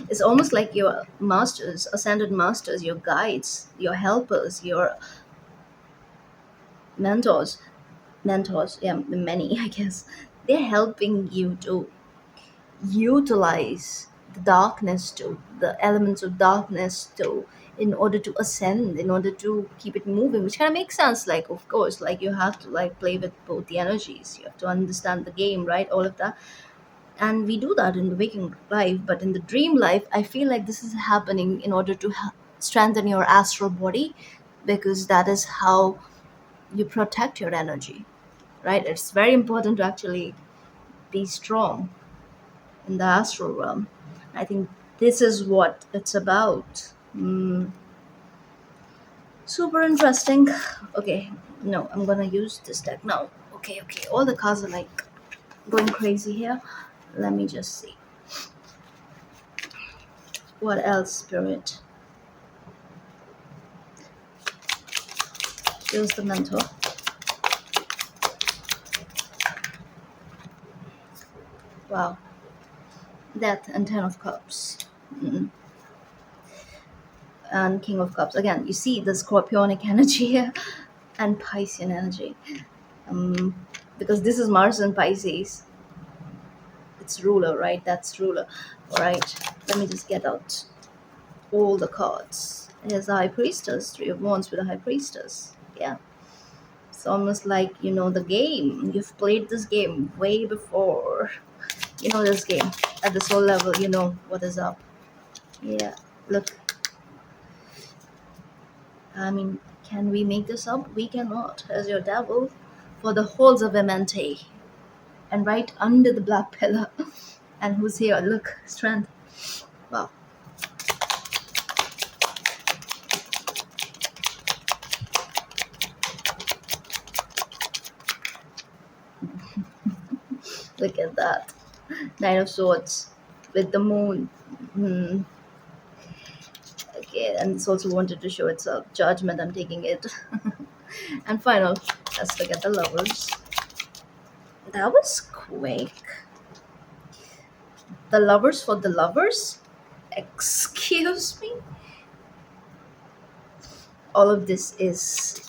It's almost like your masters, ascended masters, your guides, your helpers, your mentors. Mentors, yeah, many, I guess. They're helping you to utilize the darkness to the elements of darkness to in order to ascend, in order to keep it moving, which kind of makes sense. Like, of course, like you have to like play with both the energies, you have to understand the game, right? All of that. And we do that in the waking life, but in the dream life I feel like this is happening in order to strengthen your astral body, because that is how you protect your energy, right? It's very important to actually be strong in the astral realm. I think this is what it's about. Super interesting. Okay, no, I'm gonna use this deck now. Okay, okay, all the cards are like going crazy here. Let me just see what else, Spirit. Here's the mentor. Wow, Death and Ten of Cups. And King of Cups. Again, you see the Scorpionic energy here and Piscean energy. Because this is Mars and Pisces. It's ruler, right? That's ruler. All right, let me just get out all the cards. Here's the High Priestess, Three of Wands with the High Priestess. Yeah, it's almost like you know the game. You've played this game way before. You know this game. At the soul level, you know what is up. Yeah, look, I mean, can we make this up? We cannot. As your devil, for the halls of Amante, and right under the black pillar. And who's here? Look, strength. Wow, look at that. Nine of Swords with the moon. Hmm. Okay, and it's also wanted to show its judgment. I'm taking it. And final, let's look at the lovers. That was quick. The lovers for the lovers? Excuse me? All of this is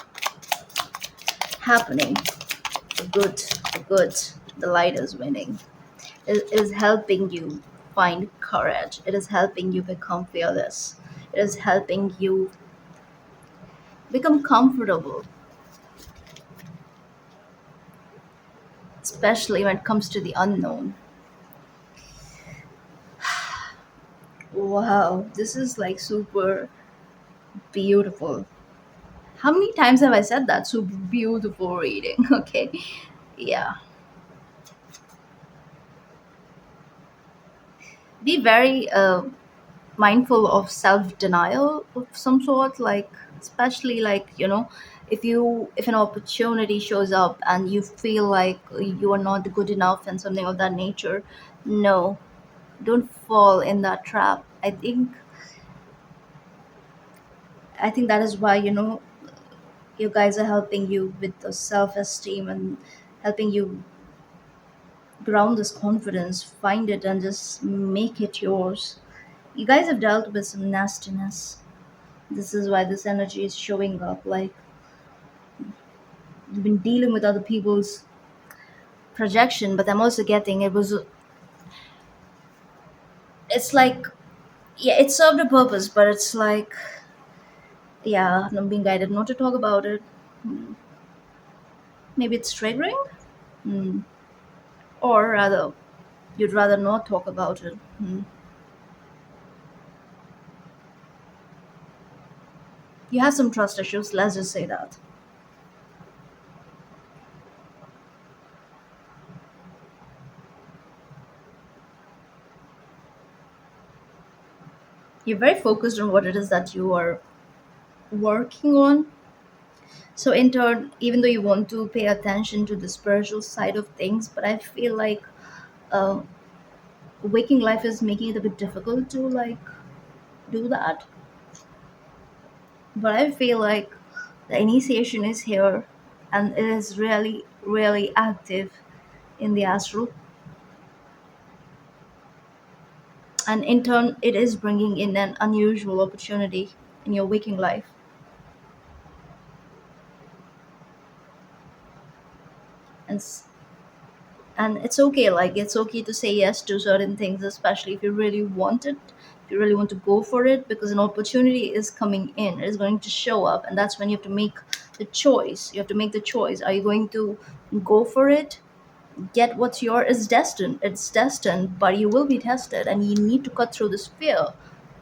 happening. The good, the good, the light is winning. It is helping you find courage. It is helping you become fearless. It is helping you become comfortable, especially when it comes to the unknown. Wow, this is like super beautiful. How many times have I said that? Super beautiful reading. Okay. Yeah. Be very mindful of self denial of some sort, like, especially like, if an opportunity shows up and you feel like you are not good enough and something of that nature. No, don't fall in that trap. I think that is why, you guys are helping you with the self esteem and helping you ground this confidence, find it and just make it yours. You guys have dealt with some nastiness. This is why this energy is showing up. Like, you've been dealing with other people's projection, but I'm also getting it's like, yeah, it served a purpose, but it's like, yeah, I'm being guided not to talk about it. Hmm. Maybe it's triggering? Hmm. Or rather, you'd rather not talk about it. Hmm. You have some trust issues, let's just say that. You're very focused on what it is that you are working on. So, in turn, even though you want to pay attention to the spiritual side of things, but I feel like uh, waking life is making it a bit difficult to like do that. But I feel like the initiation is here and it is really, really active in the astral. And in turn, it is bringing in an unusual opportunity in your waking life. And and it's okay, like it's okay to say yes to certain things, especially if you really want it, if you really want to go for it, because an opportunity is coming in, it is going to show up, and that's when you have to make the choice. You have to make the choice. Are you going to go for it, get what's yours? It's destined, but you will be tested and you need to cut through this fear.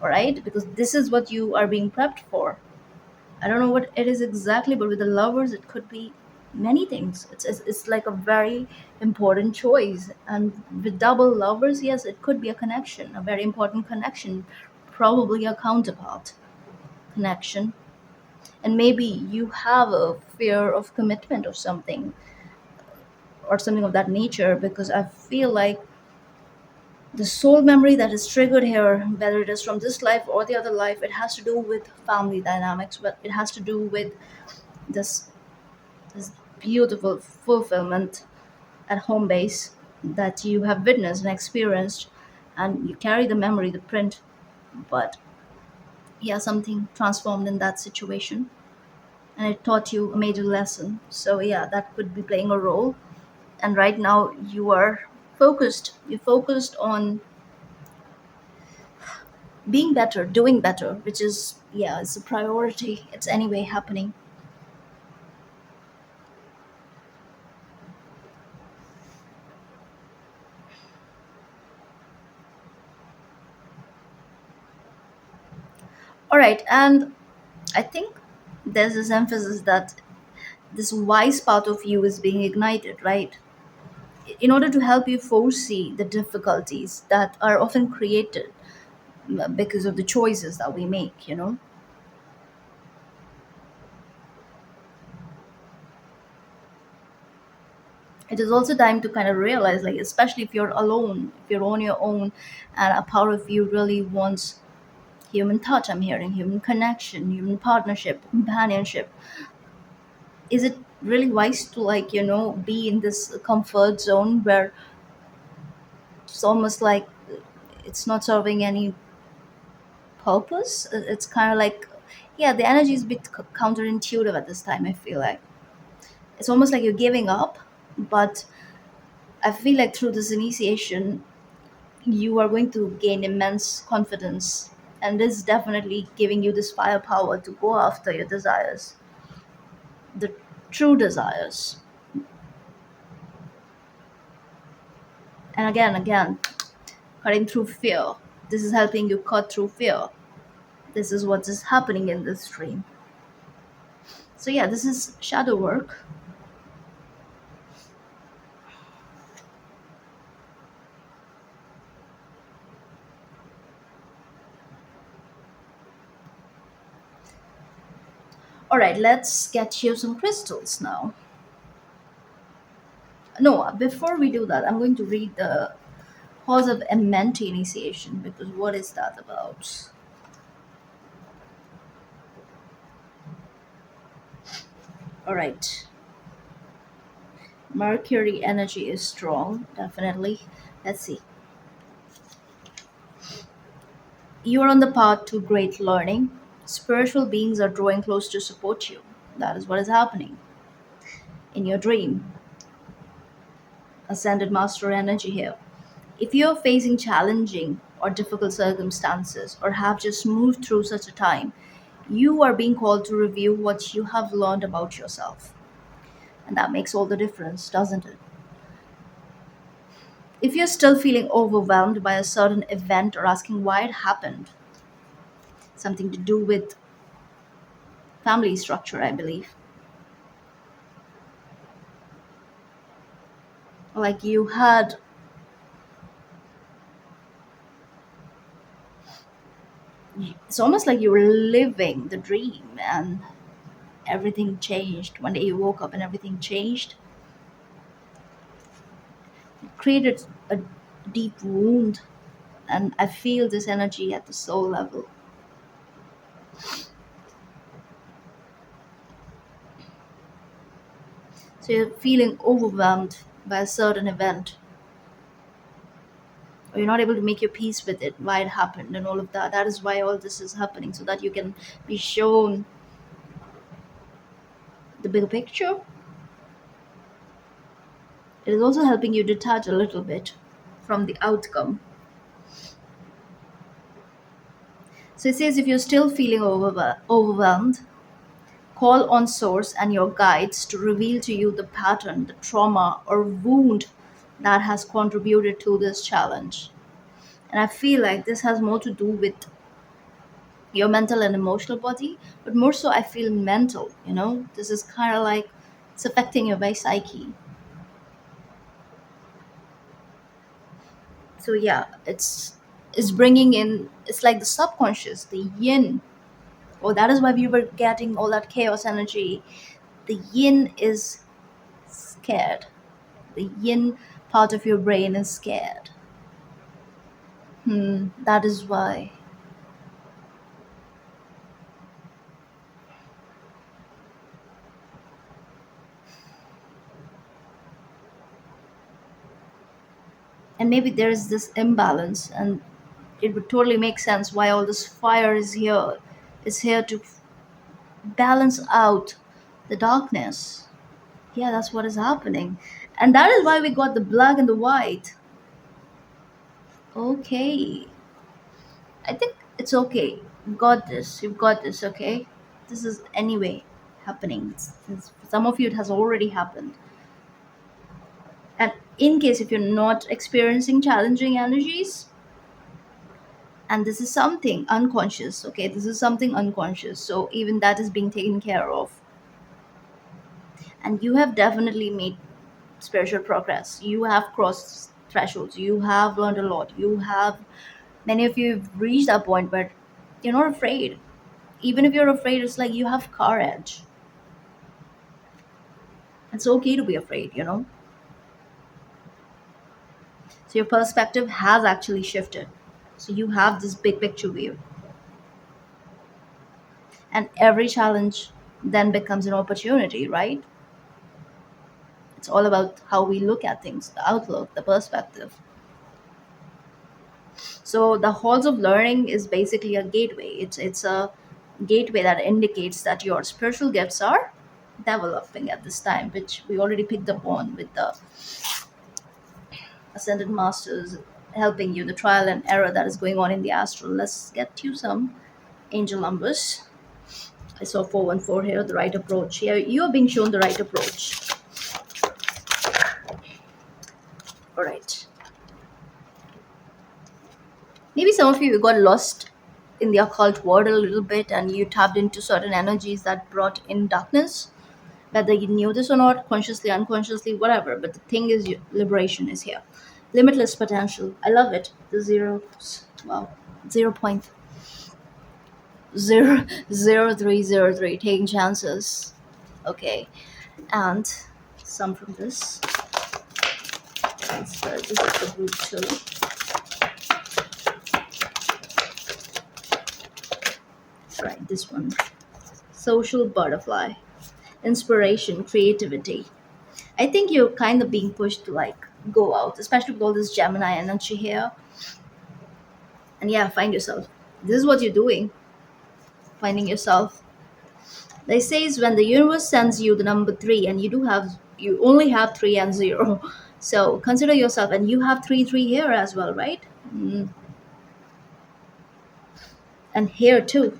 All right, because this is what you are being prepped for. I don't know what it is exactly, but with the lovers, it could be many things. It's like a very important choice. And with double lovers, yes, it could be a connection, a very important connection, probably a counterpart connection. And maybe you have a fear of commitment or something of that nature, because I feel like the soul memory that is triggered here, whether it is from this life or the other life, it has to do with family dynamics, but it has to do with this this beautiful fulfillment at home base that you have witnessed and experienced, and you carry the memory, the print. But yeah, something transformed in that situation, and it taught you a major lesson. So yeah, that could be playing a role. And right now you are focused. You're focused on being better, doing better, which is, yeah, it's a priority. It's anyway happening. All right, and I think there's this emphasis that this wise part of you is being ignited, right? In order to help you foresee the difficulties that are often created because of the choices that we make. It is also time to kind of realize, like, especially if you're alone, if you're on your own, and a part of you really wants human touch. I'm hearing human connection, human partnership, companionship. Is it really wise to, like, be in this comfort zone where it's almost like it's not serving any purpose? It's kind of like, yeah, the energy is a bit counterintuitive at this time. I feel like it's almost like you're giving up, but I feel like through this initiation, you are going to gain immense confidence, and this is definitely giving you this firepower to go after your desires, the true desires. And again, cutting through fear. This is helping you cut through fear. This is what is happening in this stream. So yeah, this is shadow work. All right, let's get you some crystals now. No, before we do that, I'm going to read the cause of Amenti initiation, because what is that about? All right. Mercury energy is strong, definitely. Let's see. You are on the path to great learning. Spiritual beings are drawing close to support you. That is what is happening in your dream. Ascended master energy here. If you're facing challenging or difficult circumstances or have just moved through such a time, you are being called to review what you have learned about yourself. And that makes all the difference, doesn't it? If you're still feeling overwhelmed by a certain event or asking why it happened, something to do with family structure, I believe. Like you had, it's almost like you were living the dream and everything changed. One day you woke up and everything changed. It created a deep wound, and I feel this energy at the soul level. So you're feeling overwhelmed by a certain event, or you're not able to make your peace with it, why it happened, and all of that. That is why all this is happening, so that you can be shown the bigger picture. It is also helping you detach a little bit from the outcome. So it says if you're still feeling overwhelmed, call on Source and your guides to reveal to you the pattern, the trauma, or wound that has contributed to this challenge. And I feel like this has more to do with your mental and emotional body, but more so, I feel mental. This is kind of like it's affecting your very psyche. So yeah, it's bringing in, it's like the subconscious, the yin. Oh, that is why we were getting all that chaos energy. The yin is scared. The yin part of your brain is scared. That is why. And maybe there is this imbalance, and it would totally make sense why all this fire is here. It's here to balance out the darkness. Yeah, that's what is happening. And that is why we got the black and the white. Okay. I think it's okay. You've got this. You've got this, okay? This is anyway happening. For some of you, it has already happened. And in case if you're not experiencing challenging energies, and this is something unconscious, okay? This is something unconscious. So even that is being taken care of. And you have definitely made spiritual progress. You have crossed thresholds. You have learned a lot. Many of you have reached that point where you're not afraid. Even if you're afraid, it's like you have courage. It's okay to be afraid. So your perspective has actually shifted. So you have this big picture view, and every challenge then becomes an opportunity, right? It's all about how we look at things, the outlook, the perspective. So the halls of learning is basically a gateway. It's a gateway that indicates that your spiritual gifts are developing at this time, which we already picked up on with the ascended masters helping you, the trial and error that is going on in the astral. Let's get you some angel numbers. I saw 414 here, the right approach. Yeah, you are being shown the right approach. All right. Maybe some of you got lost in the occult world a little bit and you tapped into certain energies that brought in darkness. Whether you knew this or not, consciously, unconsciously, whatever. But the thing is, liberation is here. Limitless potential. I love it. The zeros. Wow. 0.00303. Taking chances. Okay. And some from this. This is the group two. Right, this one. Social butterfly. Inspiration, creativity. I think you're kind of being pushed to like go out, especially with all this Gemini energy here. And yeah, find yourself. This is what you're doing, finding yourself. They says when the universe sends you the number three, and you only have three and zero. So consider yourself, and you have three here as well, right? And here too.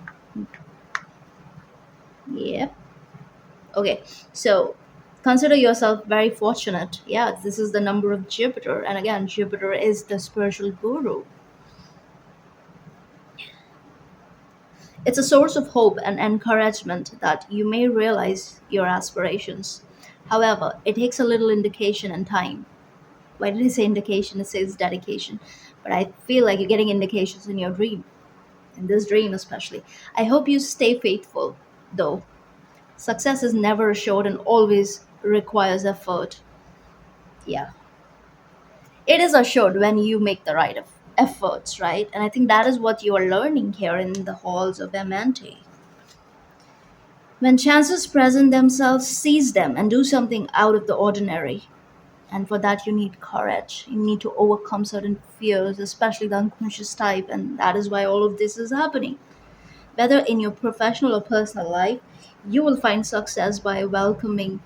Yep. Okay, so consider yourself very fortunate. Yeah, this is the number of Jupiter, and again, Jupiter is the spiritual guru. It's a source of hope and encouragement that you may realize your aspirations. However, it takes a little indication and time. Why did I say indication? It says dedication. But I feel like you're getting indications in your dream, in this dream especially. I hope you stay faithful, though. Success is never assured and always requires effort. Yeah. It is assured when you make the right efforts, right? And I think that is what you are learning here in the halls of MNT. When chances present themselves, seize them and do something out of the ordinary. And for that, you need courage. You need to overcome certain fears, especially the unconscious type. And that is why all of this is happening. Whether in your professional or personal life, you will find success by welcoming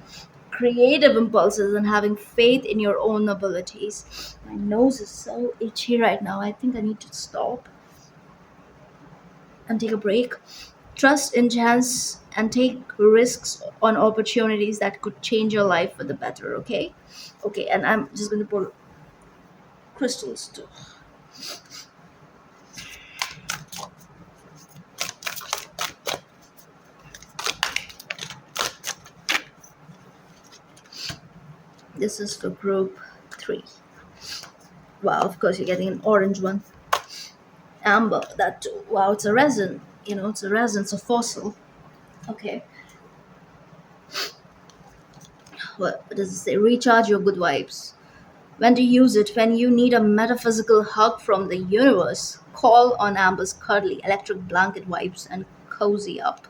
creative impulses and having faith in your own abilities. My nose is so itchy right now. I think I need to stop and take a break. Trust in chance and take risks on opportunities that could change your life for the better, okay? Okay, and I'm just going to pull crystals too. This is for group 3. Wow, of course, you're getting an orange one. Amber, that too. Wow, it's a resin. It's a resin, it's a fossil. Okay, what does it say? Recharge your good vibes. When to use it? When you need a metaphysical hug from the universe, call on Amber's cuddly electric blanket vibes and cozy up.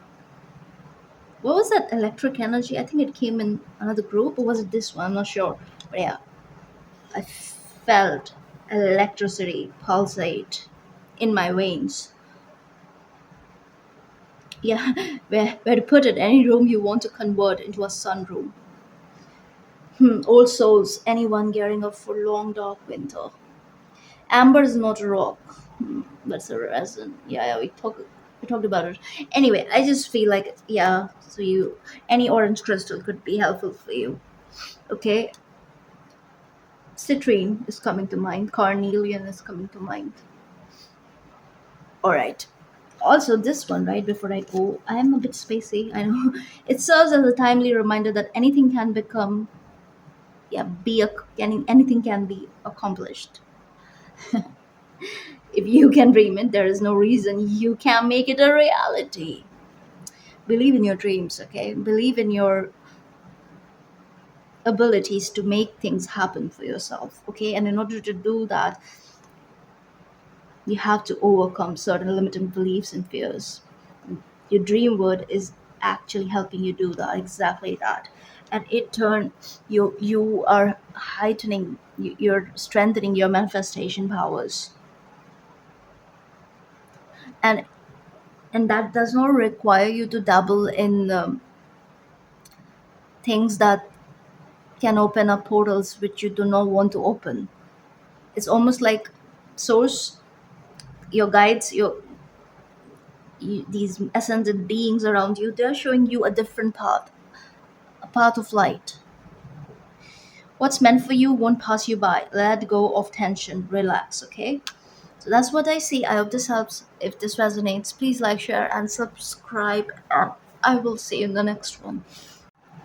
What was that electric energy? I think it came in another group, or was it this one? I'm not sure. But yeah, I felt electricity pulsate in my veins. Yeah, where to put it? Any room you want to convert into a sunroom. Old souls, anyone gearing up for long dark winter. Amber is not a rock. That's a resin. Yeah, we talked about it. Anyway, I just feel like yeah. So any orange crystal could be helpful for you. Okay, citrine is coming to mind. Carnelian is coming to mind. All right. Also, this one right before I go, I am a bit spacey. I know it serves as a timely reminder that anything can become yeah anything can be accomplished. If you can dream it, there is no reason you can't make it a reality. Believe in your dreams, okay? Believe in your abilities to make things happen for yourself. Okay, and in order to do that, you have to overcome certain limiting beliefs and fears. Your dream word is actually helping you do that, exactly that. And it turn you are heightening, you're strengthening your manifestation powers. and and that does not require you to dabble in things that can open up portals which you do not want to open. It's almost like source, your guides, these ascended beings around you, they're showing you a different path, a path of light. What's meant for you won't pass you by. Let go of tension, relax. Okay, so that's what I see. I hope this helps. If this resonates, please like, share, and subscribe, and I will see you in the next one.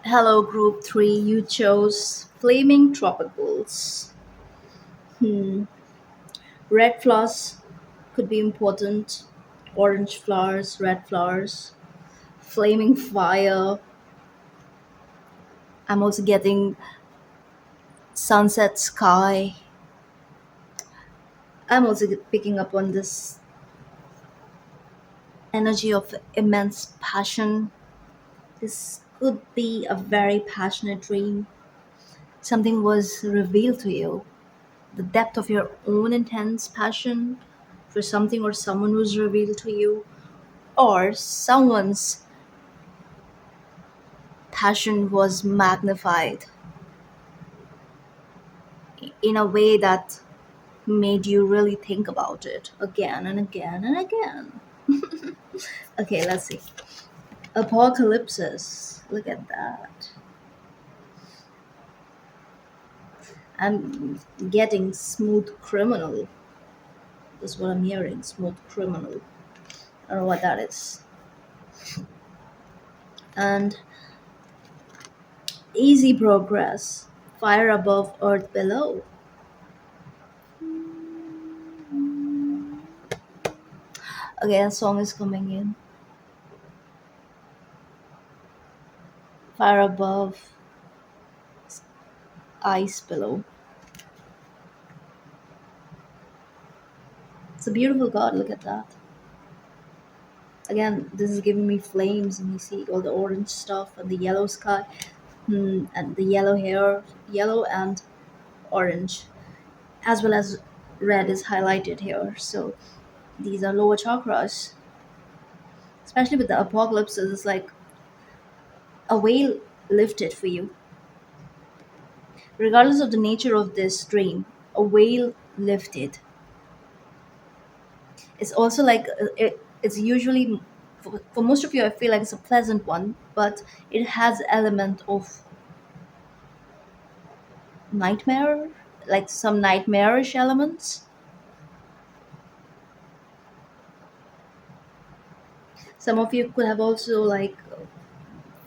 Hello, group 3. You chose flaming tropicals. Red flowers could be important. Orange flowers, red flowers, flaming fire. I'm also getting sunset sky. I'm also picking up on this energy of immense passion. This could be a very passionate dream. Something was revealed to you. The depth of your own intense passion for something or someone was revealed to you, or someone's passion was magnified in a way that made you really think about it again and again and again. Okay, let's see. Apocalypses. Look at that. I'm getting smooth criminal. That's what I'm hearing. Smooth criminal. I don't know what that is. And easy progress. Fire above, earth below. Okay, a song is coming in. Fire above, ice below. It's a beautiful god. Look at that. Again, this is giving me flames, and you see all the orange stuff and the yellow sky, and the yellow hair, yellow and orange, as well as red is highlighted here. So these are lower chakras, especially with the apocalypses. It's like a veil lifted for you, regardless of the nature of this dream. A veil lifted. It's also like it's usually for most of you. I feel like it's a pleasant one, but it has element of nightmare, like some nightmarish elements. Some of you could have also like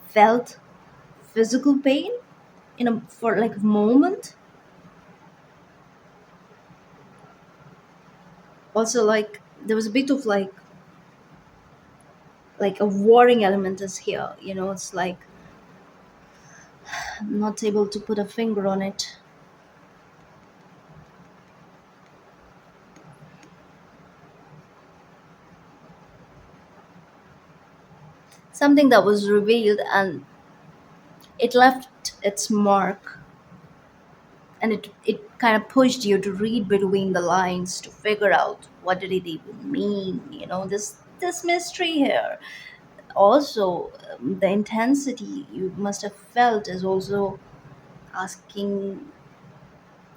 felt physical pain in a for like a moment. Also, like there was a bit of like a warring element is here. It's like I'm not able to put a finger on it. Something that was revealed and it left its mark, and it kind of pushed you to read between the lines to figure out what did it even mean. This mystery here. Also, the intensity you must have felt is also asking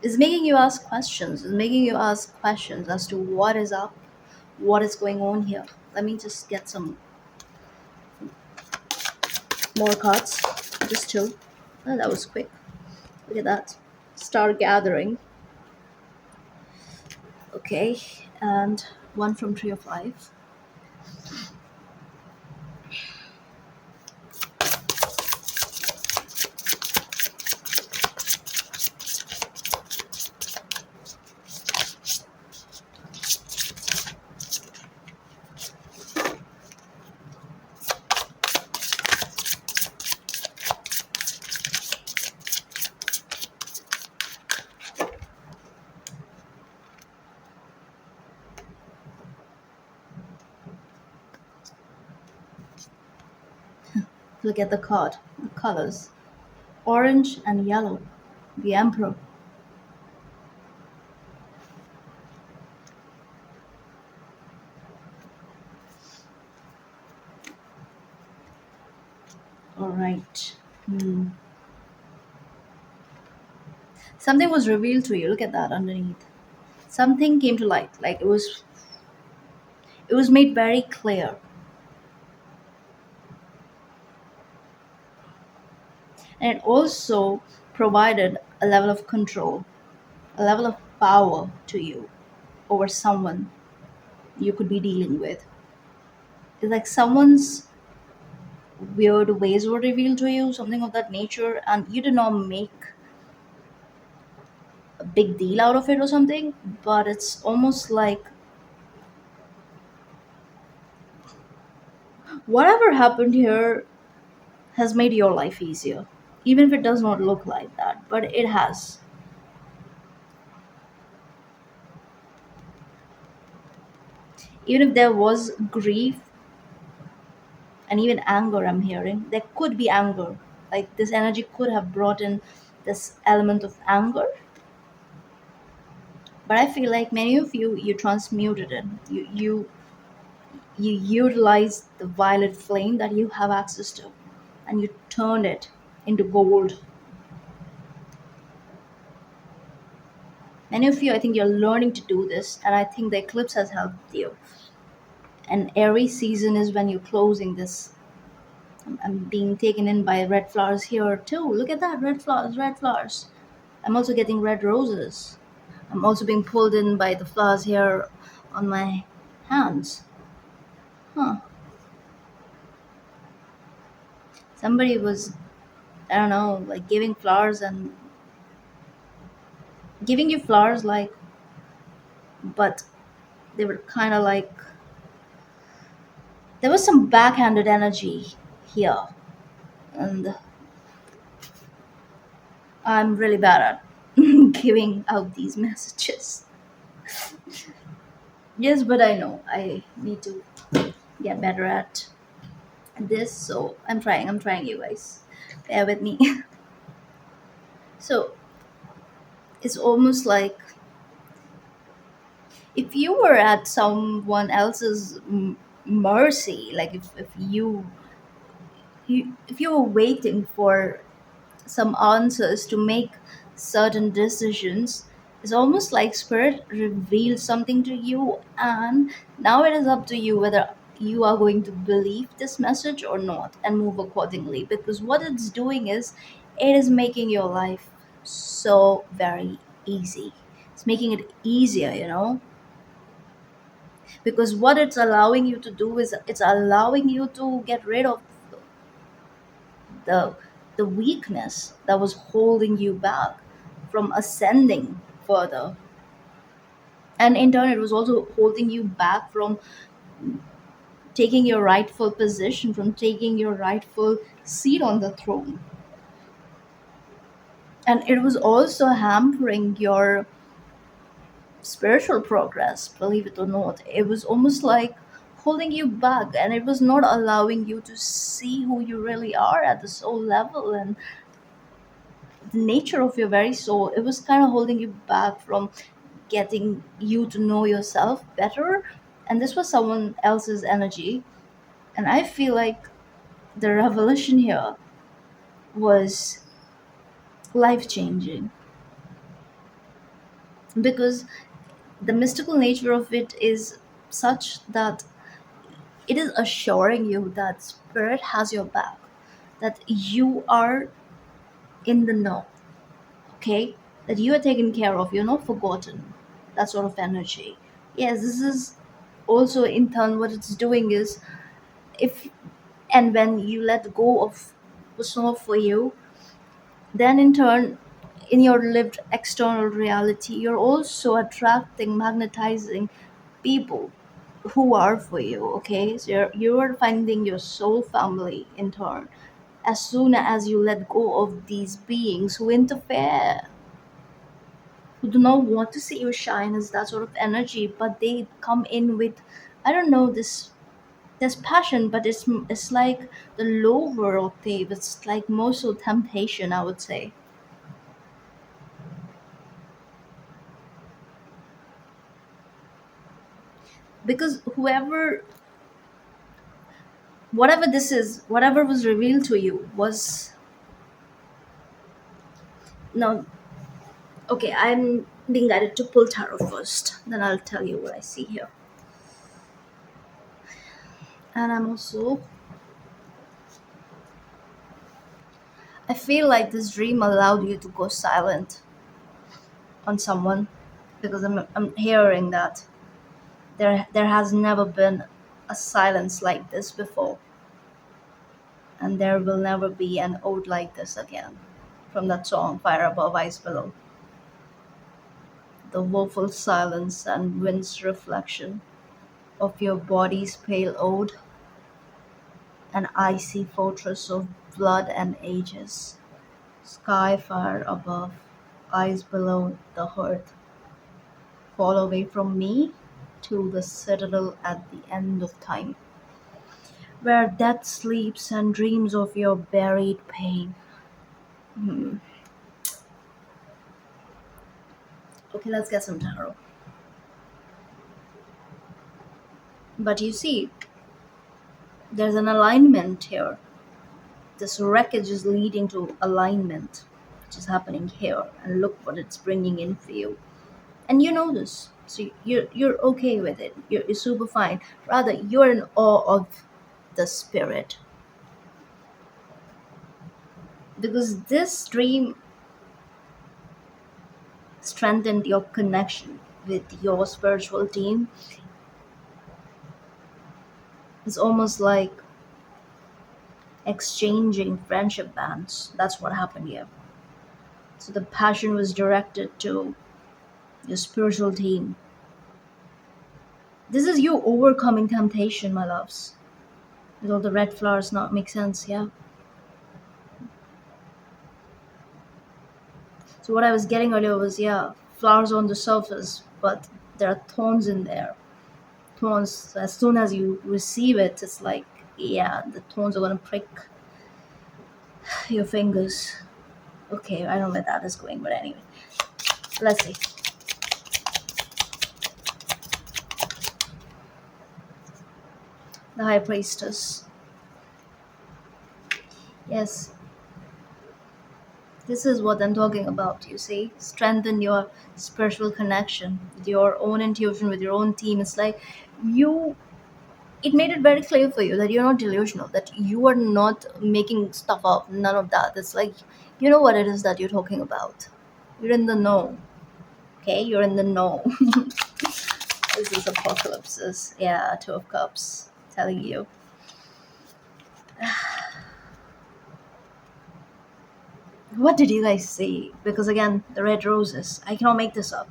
is making you ask questions, as to what is up, what is going on here. Let me just get some more cards. Just two. Oh, that was quick. Look at that. Star gathering. Okay, and one from three of five. Look at the card, the colors, orange and yellow. The Emperor. All right. Hmm. Something was revealed to you. Look at that underneath. Something came to light. Like it was made very clear. And it also provided a level of control, a level of power to you over someone you could be dealing with. It's like someone's weird ways were revealed to you, something of that nature, and you did not make a big deal out of it or something, but it's almost like whatever happened here has made your life easier. Even if it does not look like that, but it has. Even if there was grief and even anger, I'm hearing, there could be anger. Like this energy could have brought in this element of anger, but I feel like many of you transmuted it. You utilize the violet flame that you have access to and you turn it into gold. Many of you, I think you're learning to do this, and I think the eclipse has helped you. And Aries season is when you're closing this. I'm being taken in by red flowers here too. Look at that, red flowers, red flowers. I'm also getting red roses. I'm also being pulled in by the flowers here on my hands. Huh. Somebody was, I don't know, like giving flowers and giving you flowers, like, but they were kind of like, there was some backhanded energy here. And I'm really bad at giving out these messages. Yes, but I know I need to get better at this, so I'm trying, you guys. Bear with me. So it's almost like if you were at someone else's mercy, like if if you were waiting for some answers to make certain decisions, it's almost like spirit revealed something to you, and now it is up to you whether you are going to believe this message or not and move accordingly, because what it's doing is it is making your life so very easy. It's making it easier, because what it's allowing you to do is it's allowing you to get rid of the the weakness that was holding you back from ascending further, and in turn it was also holding you back from taking your rightful position, from taking your rightful seat on the throne, and it was also hampering your spiritual progress. Believe it or not, it was almost like holding you back, and it was not allowing you to see who you really are at the soul level and the nature of your very soul. It was kind of holding you back from getting you to know yourself better. And this was someone else's energy. And I feel like the revelation here was life changing, because the mystical nature of it is such that it is assuring you that spirit has your back, that you are in the know, okay? That you are taken care of, you're not forgotten. That sort of energy. Yes, this is also in turn what it's doing is, if and when you let go of what's not for you, then in turn in your lived external reality you're also attracting, magnetizing people who are for you, okay? So you're finding your soul family in turn as soon as you let go of these beings who interfere, who do not want to see you shine as that sort of energy, but they come in with, I don't know, this There's passion, but it's like the lower octave. It's like more so temptation, I would say. Because whatever this is, whatever was revealed to you was no. Okay, I'm being guided to pull tarot first. Then I'll tell you what I see here. And I feel like this dream allowed you to go silent on someone because I'm hearing that there has never been a silence like this before, and there will never be an ode like this again. From that song, Fire Above, Ice Below. The woeful silence and wind's reflection of your body's pale ode, an icy fortress of blood and ages. Sky fire above, eyes below the hearth, fall away from me to the citadel at the end of time, where death sleeps and dreams of your buried pain. Hmm. Okay, let's get some tarot. But you see, there's an alignment here. This wreckage is leading to alignment, which is happening here, and look what it's bringing in for you. And you know this, so you're okay with it. You're super fine. Rather, you're in awe of the spirit because this dream strengthened your connection with your spiritual team. It's almost like exchanging friendship bands. That's what happened here. So the passion was directed to your spiritual team. This is you overcoming temptation, my loves. With all the red flowers not make sense, yeah? So what I was getting earlier was, yeah, flowers on the surface, but there are thorns in there. Thorns, as soon as you receive it, it's like, yeah, the thorns are gonna prick your fingers. Okay, I don't know where that is going, but anyway, let's see. The High Priestess. Yes, this is what I'm talking about, you see. Strengthen your spiritual connection with your own intuition, with your own team. It's like you it made it very clear for you that you're not delusional, that you are not making stuff up, none of that. It's like you know what it is that you're talking about. You're in the know. Okay, you're in the know. This is apocalypses. Yeah, Two of Cups telling you. What did you guys see? Because again, the red roses. I cannot make this up.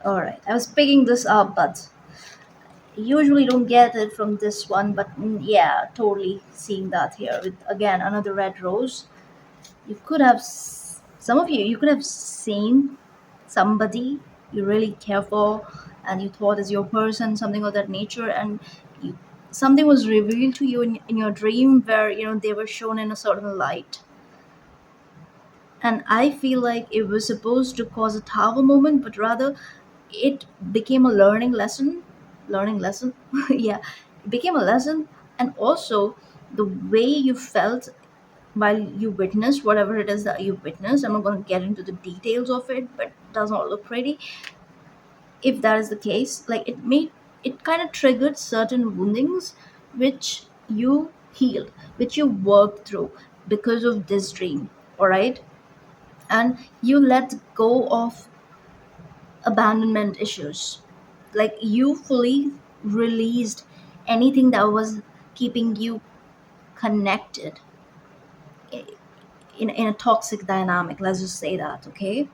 Alright, I was picking this up, but usually don't get it from this one, but yeah, totally seeing that here with again another red rose. You could have some of you could have seen somebody you really care for and you thought is your person, something of that nature, and you something was revealed to you in your dream where they were shown in a certain light, and I feel like it was supposed to cause a tower moment, but rather it became a learning lesson. Yeah, it became a lesson. And also the way you felt while you witnessed whatever it is that you witnessed, I'm not going to get into the details of it, but it does not look pretty. If that is the case, like it kind of triggered certain woundings which you healed, which you worked through because of this dream. All right, and you let go of abandonment issues, like you fully released anything that was keeping you connected in a toxic dynamic, let's just say that. Okay,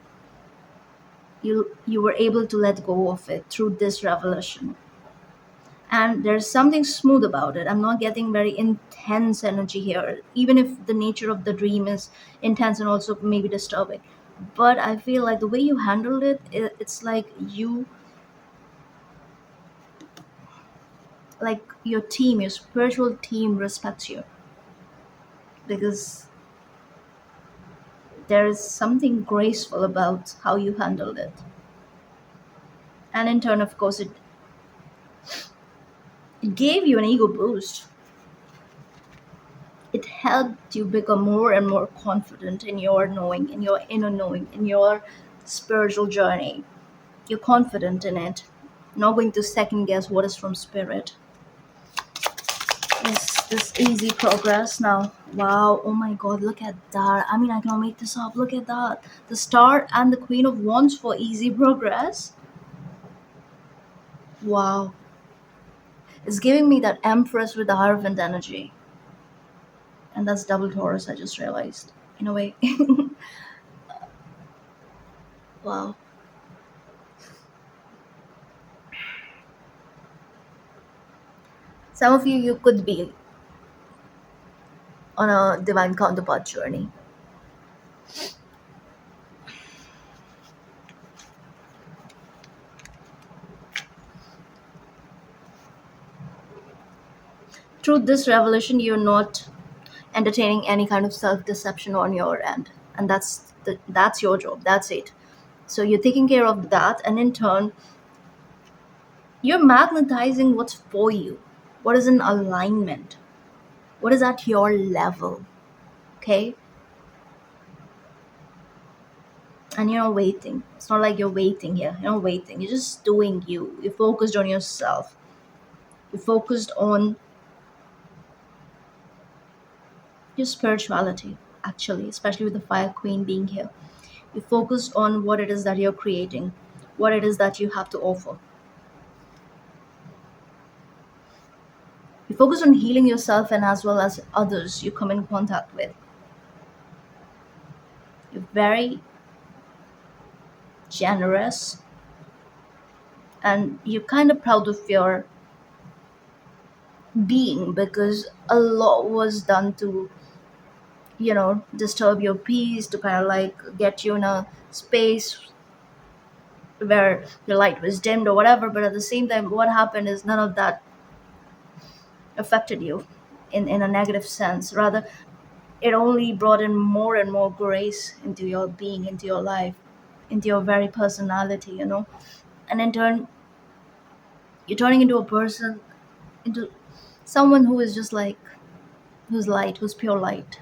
you were able to let go of it through this revelation. And there's something smooth about it. I'm not getting very intense energy here, even if the nature of the dream is intense and also maybe disturbing. But I feel like the way you handled it, it's like your team, your spiritual team respects you, because there is something graceful about how you handled it. And in turn, of course, it gave you an ego boost. It helped you become more and more confident in your knowing, in your inner knowing, in your spiritual journey. You're confident in it, not going to second guess what is from spirit. This easy progress now. Wow, oh my god, look at that. I mean, I cannot make this up. Look at that. The star and the Queen of Wands for easy progress. Wow. It's giving me that Empress with the Hierophant energy. And that's double Taurus, I just realized. In a way. Wow. Some of you could be on a divine counterpart journey. Through this revelation, you're not entertaining any kind of self-deception on your end. And that's your job. That's it. So you're taking care of that, and in turn, you're magnetizing what's for you, what is in alignment, what is at your level. Okay? And you're not waiting. It's not like you're waiting here. You're not waiting. You're just doing you. You're focused on yourself. You're focused on your spirituality, actually, especially with the Fire Queen being here. You're focused on what it is that you're creating, what it is that you have to offer. You focus on healing yourself and as well as others you come in contact with. You're very generous, and you're kind of proud of your being, because a lot was done to, disturb your peace, to kind of like get you in a space where your light was dimmed or whatever. But at the same time, what happened is none of that affected you in a negative sense. Rather, it only brought in more and more grace into your being, into your life, into your very personality. And in turn, you're turning into a person, into someone who is just like, who's light, who's pure light.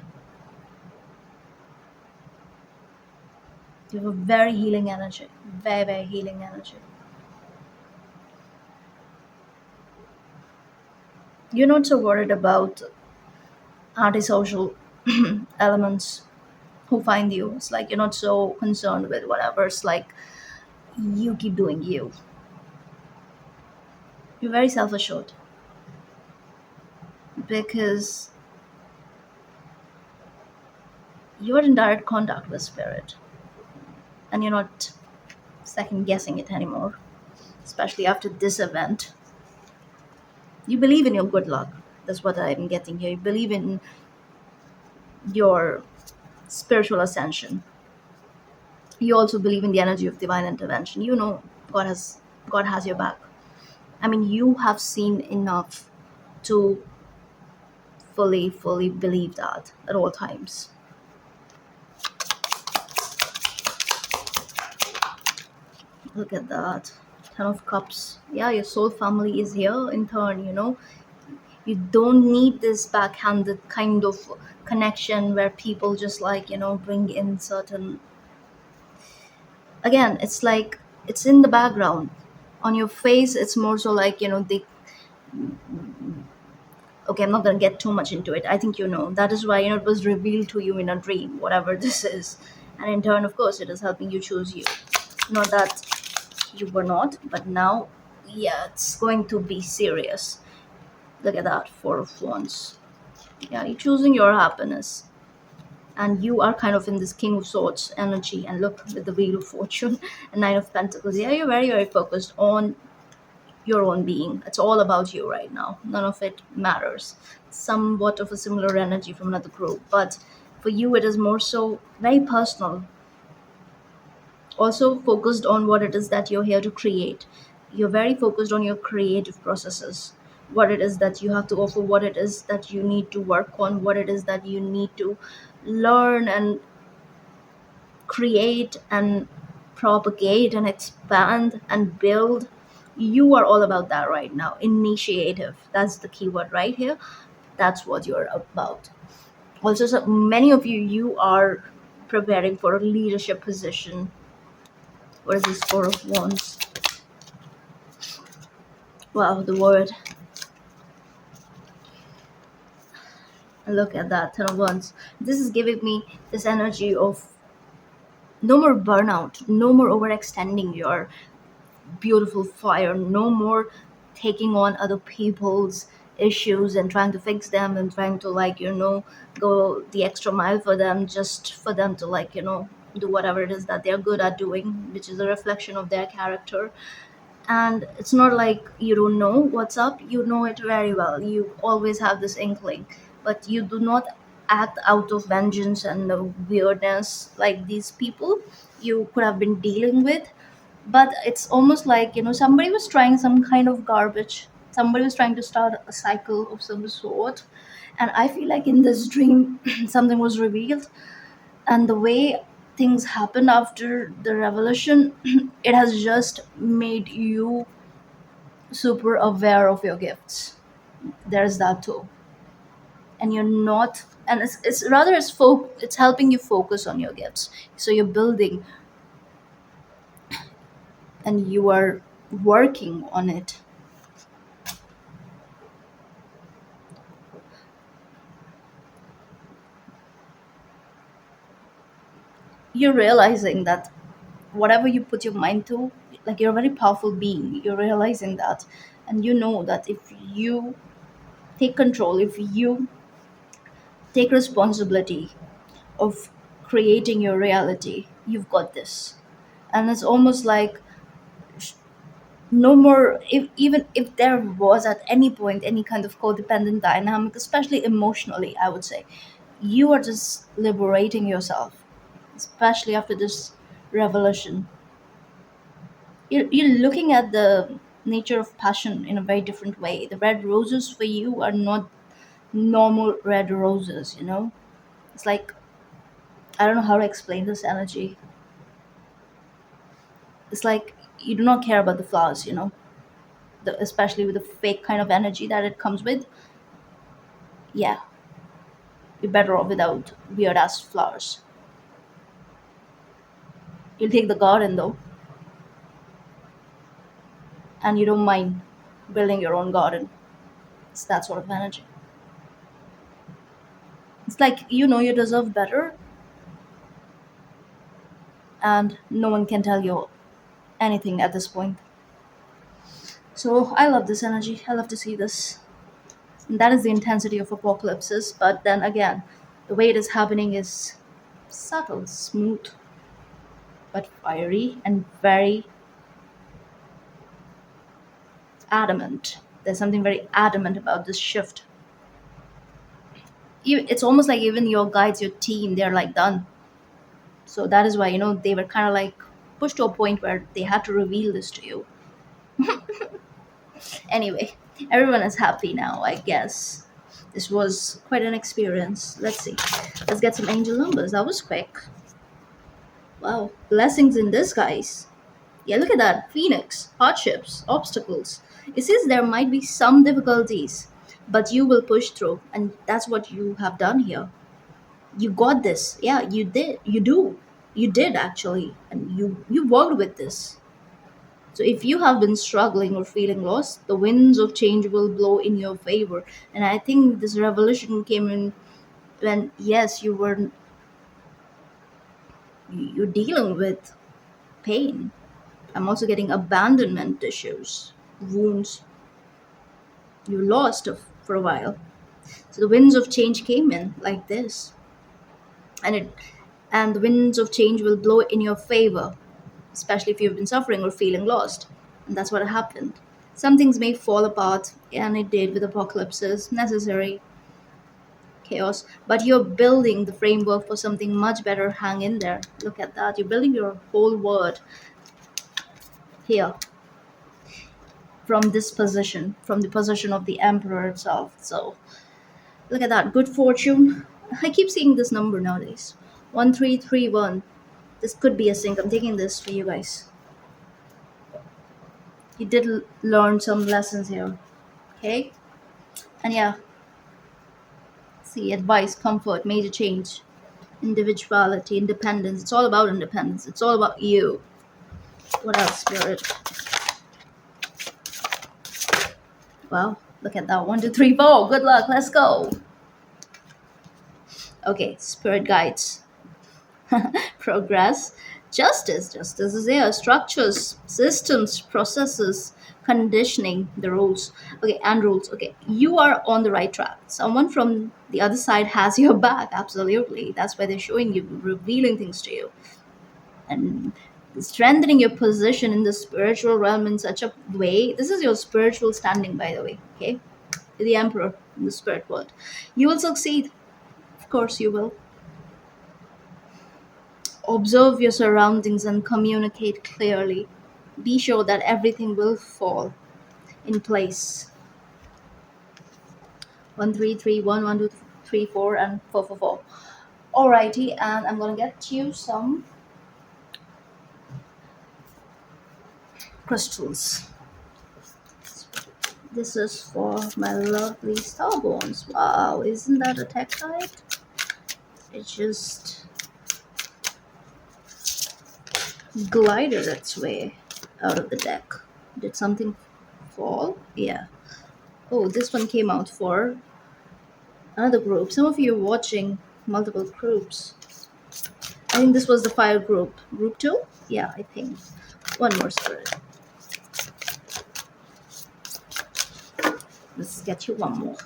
You have a very healing energy, very, very healing energy. You're not so worried about antisocial elements who find you. It's like you're not so concerned with whatever. It's like you keep doing you. You're very self assured, because you're in direct contact with spirit, and you're not second guessing it anymore, especially after this event. You believe in your good luck. That's what I'm getting here. You believe in your spiritual ascension. You also believe in the energy of divine intervention. God has your back. I mean, you have seen enough to fully believe that at all times. Look at that. Ten of Cups. Yeah, your soul family is here in turn. You don't need this backhanded kind of connection where people just like, bring in certain. Again, it's like it's in the background. On your face, it's more so like, they. Okay, I'm not going to get too much into it. I think that is why it was revealed to you in a dream, whatever this is. And in turn, of course, it is helping you choose you. Not that you were not, but now, yeah, it's going to be serious. Look at that, Four of Wands. Yeah, you're choosing your happiness, and you are kind of in this King of Swords energy. And look, with the Wheel of Fortune and Nine of Pentacles, yeah, you're very, very focused on your own being. It's all about you right now. None of it matters. Somewhat of a similar energy from another group, but for you, it is more so very personal, also focused on what it is that you're here to create. You're very focused on your creative processes, what it is that you have to offer, what it is that you need to work on, what it is that you need to learn and create and propagate and expand and build. You are all about that right now. Initiative, that's the keyword right here. That's what you're about. Also, so many of you are preparing for a leadership position. What is this Four of Wands? Wow, the word. Look at that, Ten of Wands. This is giving me this energy of no more burnout, no more overextending your beautiful fire, no more taking on other people's issues and trying to fix them and trying to, like, go the extra mile for them, just for them to, like, do whatever it is that they're good at doing, which is a reflection of their character. And it's not like you don't know what's up, you know it very well, you always have this inkling, but you do not act out of vengeance and weirdness like these people you could have been dealing with. But it's almost like, somebody was trying some kind of garbage, somebody was trying to start a cycle of some sort. And I feel like in this dream something was revealed, and the way things happened after the revolution, it has just made you super aware of your gifts. There's that too. And you're not, and it's rather it's helping you focus on your gifts. So you're building and you are working on it. You're realizing that whatever you put your mind to, like, you're a very powerful being, you're realizing that. And you know that if you take control, if you take responsibility of creating your reality, you've got this. And it's almost like no more, if even if there was at any point any kind of codependent dynamic, especially emotionally, I would say you are just liberating yourself, especially after this revelation. You're looking at the nature of passion in a very different way. The red roses for you are not normal red roses, it's like, I don't know how to explain this energy. It's like you do not care about the flowers, especially with the fake kind of energy that it comes with. Yeah, you're better off without weird ass flowers. You'll take the garden though, and you don't mind building your own garden. It's that sort of energy. It's like you deserve better, and no one can tell you anything at this point. So I love this energy. I love to see this. And that is the intensity of apocalypses. But then again, the way it is happening is subtle, smooth, but fiery and very adamant. There's something very adamant about this shift. It's almost like even your guides, your team, they're like done. So that is why, they were kind of like pushed to a point where they had to reveal this to you. Anyway, everyone is happy now, I guess. This was quite an experience. Let's see. Let's get some angel numbers. That was quick. Wow. Blessings in disguise. Yeah, look at that. Phoenix, hardships, obstacles. It says there might be some difficulties, but you will push through. And that's what you have done here. You got this. Yeah, you did. You do. You did actually. And you worked with this. So if you have been struggling or feeling lost, the winds of change will blow in your favor. And I think this revolution came in when, yes, you're dealing with pain. I'm also getting abandonment issues, wounds. You lost for a while. So the winds of change came in like this, and the winds of change will blow in your favor, especially if you've been suffering or feeling lost. And that's what happened. Some things may fall apart, and it did with apocalypses, necessary chaos, but you're building the framework for something much better. Hang in there. Look at that. You're building your whole world here from this position, from the position of the emperor itself. So look at that. Good fortune. I keep seeing this number nowadays. 1331. This could be a sync. I'm taking this for you guys. You did learn some lessons here. Okay? And yeah, see, advice, comfort, major change, individuality, independence. It's all about independence. It's all about you. What else, Spirit? Wow, look at that. One, two, three, four. Good luck. Let's go. Okay, Spirit guides. Progress. Justice. Justice is there. Structures, systems, processes, conditioning, the rules. Okay, and rules. Okay, you are on the right track. Someone from the other side has your back. Absolutely. That's why they're showing you, revealing things to you, and strengthening your position in the spiritual realm in such a way. This is your spiritual standing, by the way. Okay, the emperor in the spirit world. You will succeed. Of course, you will. Observe your surroundings and communicate clearly. Be sure that everything will fall in place. 1331, 1234, and 444. Alrighty, and I'm gonna get you some crystals. This is for my lovely starborns. Wow, isn't that a tektite? It just glided its way out of the deck. Did something fall? Yeah. Oh, this one came out for another group. Some of you are watching multiple groups. I think this was the fire group. Group 2? Yeah, I think. One more spirit. Let's get you one more.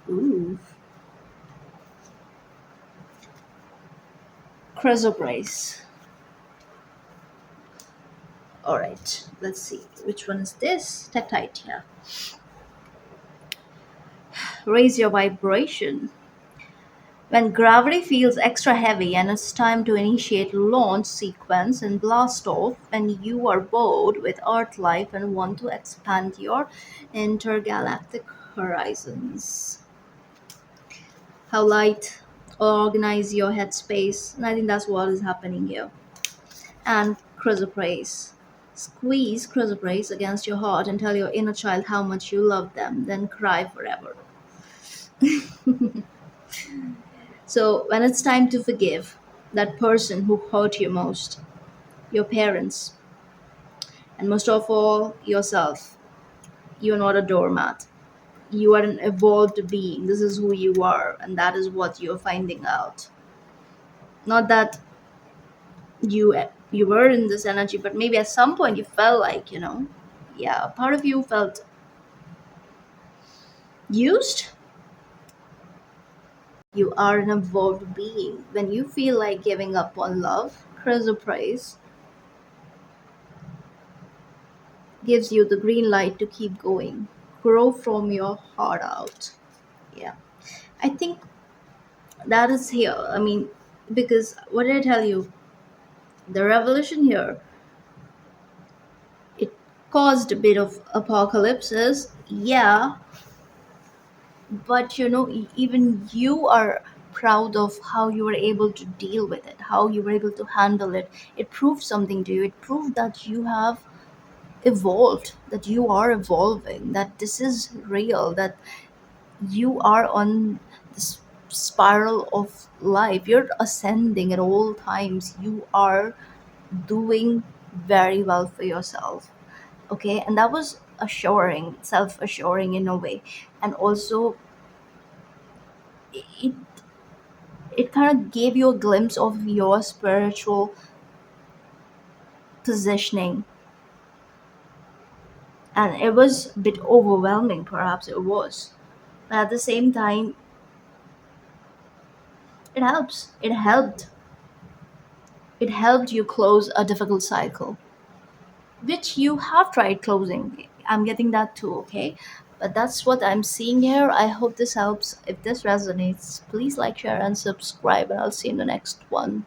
Ooh. Chrysoprase. Alright, let's see. Which one is this? Tektite, yeah. Raise your vibration. When gravity feels extra heavy and it's time to initiate launch sequence and blast off, when you are bored with Earth life and want to expand your intergalactic horizons. How light organize your headspace, and I think that's what is happening here. And chrysoprase. Squeeze chrysoprase against your heart and tell your inner child how much you love them, then cry forever. So, when it's time to forgive that person who hurt you most, your parents, and most of all, yourself, you're not a doormat. You are an evolved being. This is who you are, and that is what you're finding out. Not that you were in this energy, but maybe at some point you felt like, yeah, part of you felt used. You are an evolved being. When you feel like giving up on love, chrysoprase gives you the green light to keep going. Grow from your heart out. Yeah. I think that is here. I mean, because what did I tell you? The revolution here, it caused a bit of apocalypses. Yeah, but even you are proud of how you were able to deal with it, how you were able to handle it. It proved something to you. It proved that you have evolved, that you are evolving, that this is real, that you are on this spiral of life. You're ascending at all times. You are doing very well for yourself. Okay, and that was assuring, self assuring in a way. And also, it it kind of gave you a glimpse of your spiritual positioning, and it was a bit overwhelming, perhaps it was, but at the same time it helped you close a difficult cycle. which you have tried closing. I'm getting that too, okay? But that's what I'm seeing here. I hope this helps. If this resonates, please like, share, and subscribe, and I'll see you in the next one.